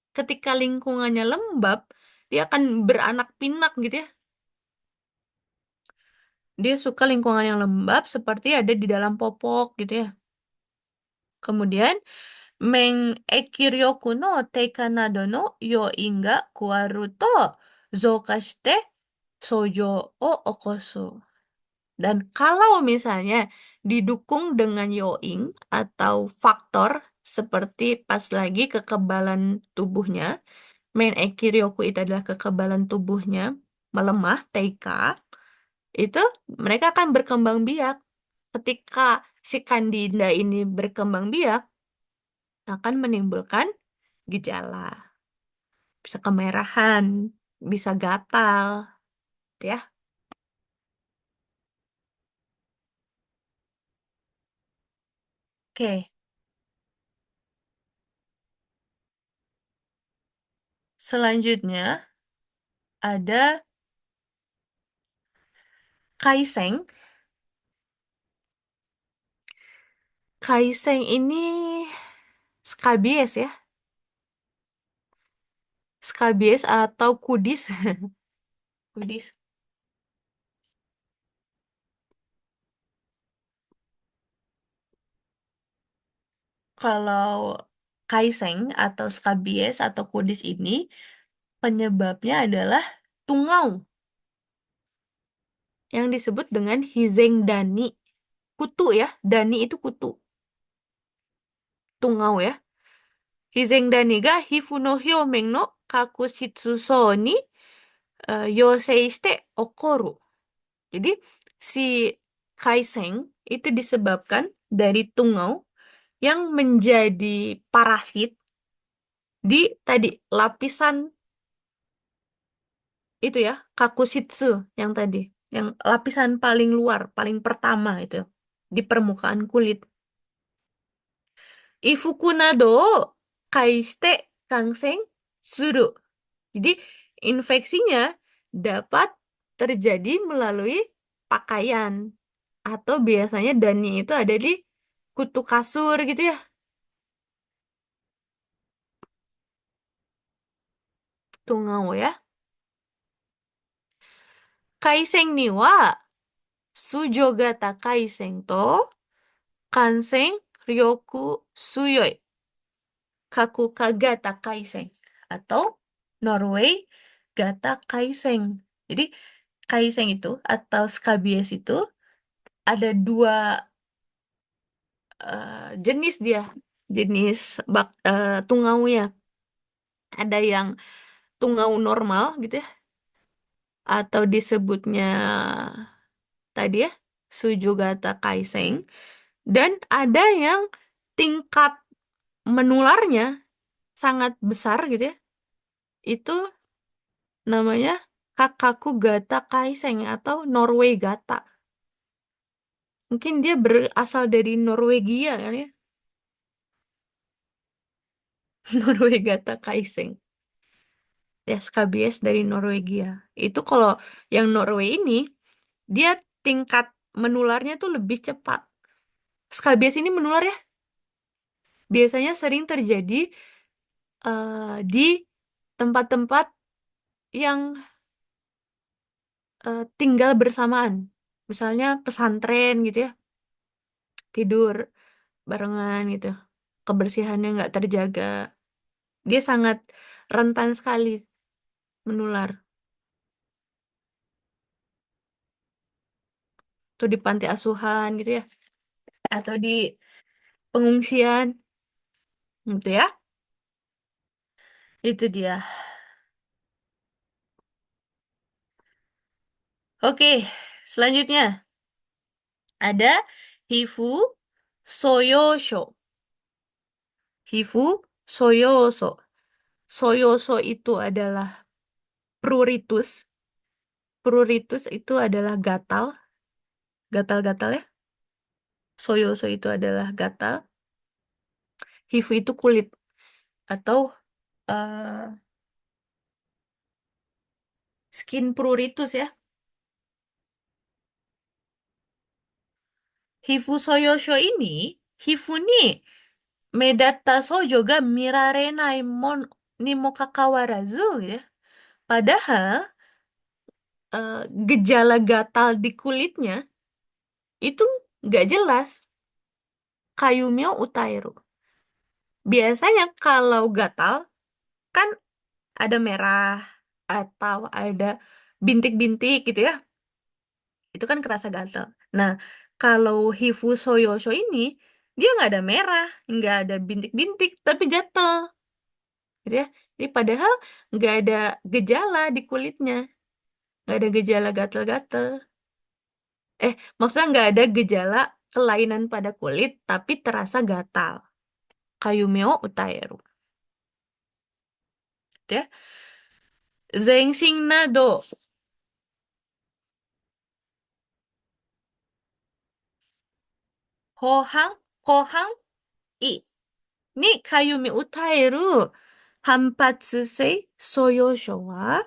Ketika lingkungannya lembab, dia akan beranak pinak gitu ya. Dia suka lingkungan yang lembab seperti ada di dalam popok gitu ya. Kemudian Men ekiryoku no teika nado no yoin ga kuaru to zouka shite sojo o okosu. Dan kalau misalnya didukung dengan yoing atau faktor seperti pas lagi kekebalan tubuhnya, Men ekiryoku itu adalah kekebalan tubuhnya melemah, teika, itu mereka akan berkembang biak. Ketika si kandida ini berkembang biak, akan menimbulkan gejala. Bisa kemerahan, bisa gatal, gitu ya. Oke, selanjutnya ada kaiseng. Kaiseng ini skabies ya. Skabies atau kudis. Kudis. Kalau kaiseng atau skabies atau kudis ini penyebabnya adalah tungau yang disebut dengan hizeng dani. Kutu ya, dani itu kutu. Tungau ya. Hizeng dani ga hifu no hyoumen no kakushitsuso ni yosei shite okoru. Jadi si kaiseng itu disebabkan dari tungau yang menjadi parasit di tadi lapisan itu ya, kakushitsu yang tadi, yang lapisan paling luar, paling pertama itu di permukaan kulit. Ifuku nado kaishite kanseng suru. Jadi infeksinya dapat terjadi melalui pakaian atau biasanya dani itu ada di kutu kasur gitu ya. Tungau ya. Kaiseng ni wa sujogata kaiseng to kanseng ryoku suyoi kakuka gata kaiseng atau Norway gata kaiseng. Jadi kaiseng itu atau skabies itu ada dua jenis dia, jenis tungaunya. Ada yang tungau normal gitu ya, atau disebutnya tadi ya, Sujugata Kaiseng. Dan ada yang tingkat menularnya sangat besar gitu ya. Itu namanya Kakaku Gata Kaiseng atau Norway Gata. Mungkin dia berasal dari Norwegia kan ya. Norway Gata Kaiseng. Ya, skabies dari Norwegia. Itu kalau yang Norway ini, dia tingkat menularnya tuh lebih cepat. Skabies ini menular ya. Biasanya sering terjadi di tempat-tempat yang tinggal bersamaan. Misalnya pesantren gitu ya. Tidur barengan gitu. Kebersihannya nggak terjaga. Dia sangat rentan sekali menular. Tuh di panti asuhan gitu ya. Atau di pengungsian. Gitu ya. Itu dia. Oke, selanjutnya ada hifu soyosho. Hifu soyoso. Soyoso itu adalah pruritus. Pruritus itu adalah gatal. Gatal-gatal ya. Soyoso itu adalah gatal. Hifu itu kulit. Atau skin pruritus ya. Hifu soyosho ini, hifu ni medatta sojo ga mirarenai ni mo kakawarazu ya. Padahal gejala gatal di kulitnya itu nggak jelas. Kayumyo utairu. Biasanya kalau gatal kan ada merah atau ada bintik-bintik gitu ya. Itu kan kerasa gatal. Nah, kalau hifu soyosho ini dia nggak ada merah, nggak ada bintik-bintik, tapi gatal, gitu ya. Jadi padahal nggak ada gejala di kulitnya, nggak ada gejala gatal-gatal. Maksudnya nggak ada gejala kelainan pada kulit, tapi terasa gatal. Kayumeo utairu. Gitu ya. Zenshin nado. Hohang, kohang, i. Ni kayumi utairu. Hanpatsusei soyosho wa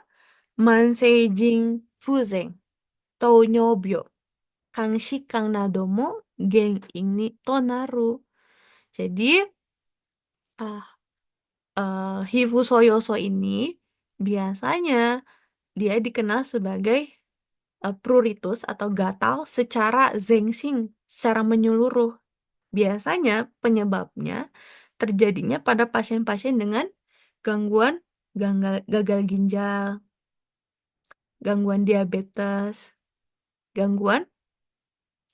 manseijin fuzen, tounyoubyo, kanshikan nado mo genin ni tonaru. Jadi hifu soyoso ini biasanya dia dikenal sebagai pruritus atau gatal secara zenshin, secara menyeluruh. Biasanya penyebabnya terjadinya pada pasien-pasien dengan gangguan gagal ginjal, gangguan diabetes, gangguan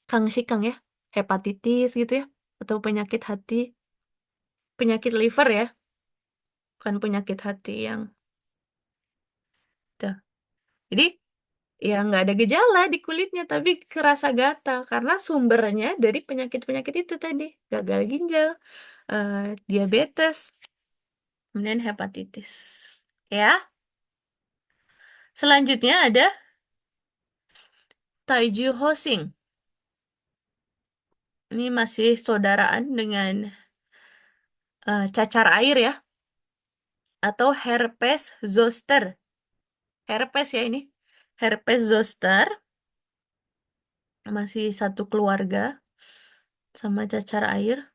kangshikang ya, hepatitis gitu ya, atau penyakit hati, penyakit liver ya, bukan penyakit hati yang tuh. Jadi ya nggak ada gejala di kulitnya, tapi kerasa gatal karena sumbernya dari penyakit-penyakit itu tadi, gagal ginjal, diabetes, kemudian hepatitis. Ya, selanjutnya ada Taiju Hosing. Ini masih saudaraan dengan cacar air ya, atau herpes zoster. Herpes ya ini. Herpes zoster masih satu keluarga sama cacar air.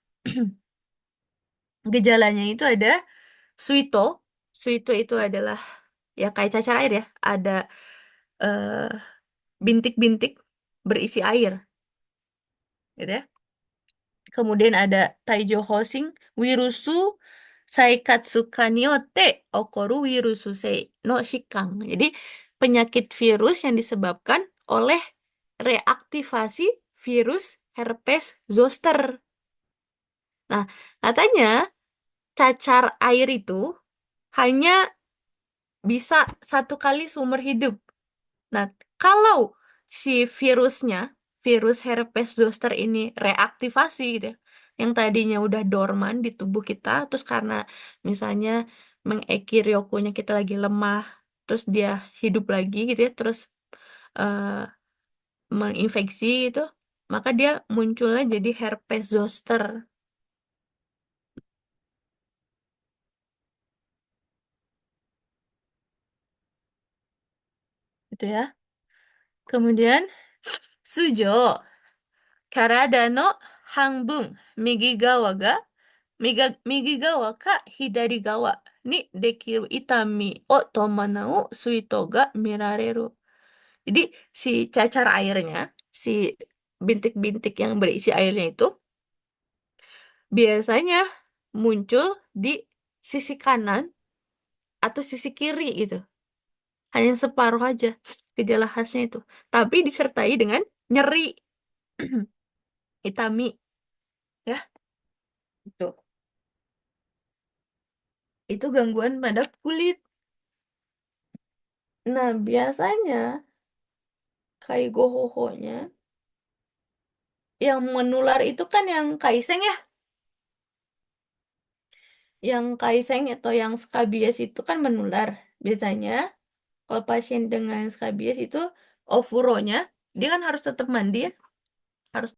Gejalanya itu ada suito. Suito itu adalah ya kayak cacar air ya. Ada eh, bintik-bintik berisi air. Gitu ya. Kemudian ada Taijo Hosing Wirusu Saikatsu kaniote okoru wirusu sei no shikang. Jadi penyakit virus yang disebabkan oleh reaktivasi virus herpes zoster. Nah, katanya cacar air itu hanya bisa satu kali seumur hidup. Nah, kalau si virusnya, virus herpes zoster ini reaktivasi gitu ya, yang tadinya udah dorman di tubuh kita, terus karena misalnya mengekiryokunya kita lagi lemah, terus dia hidup lagi gitu ya, terus eh, menginfeksi itu, maka dia munculnya jadi herpes zoster. Gitu ya. Kemudian Sujo, karada no hanbun, migi gawa ka hidari gawa ni dekiru itami o tomanau suito ga mirareru. Jadi si cacar airnya, si bintik-bintik yang berisi airnya itu biasanya muncul di sisi kanan atau sisi kiri gitu. Hanya separuh aja gejala khasnya itu. Tapi disertai dengan nyeri. Itami ya. Itu gangguan pada kulit. Nah, biasanya kaigohohonya yang menular itu kan yang kaiseng ya. Yang kaiseng atau yang skabies itu kan menular. Biasanya kalau pasien dengan skabies itu ofuronya dia kan harus tetap mandi ya. Harus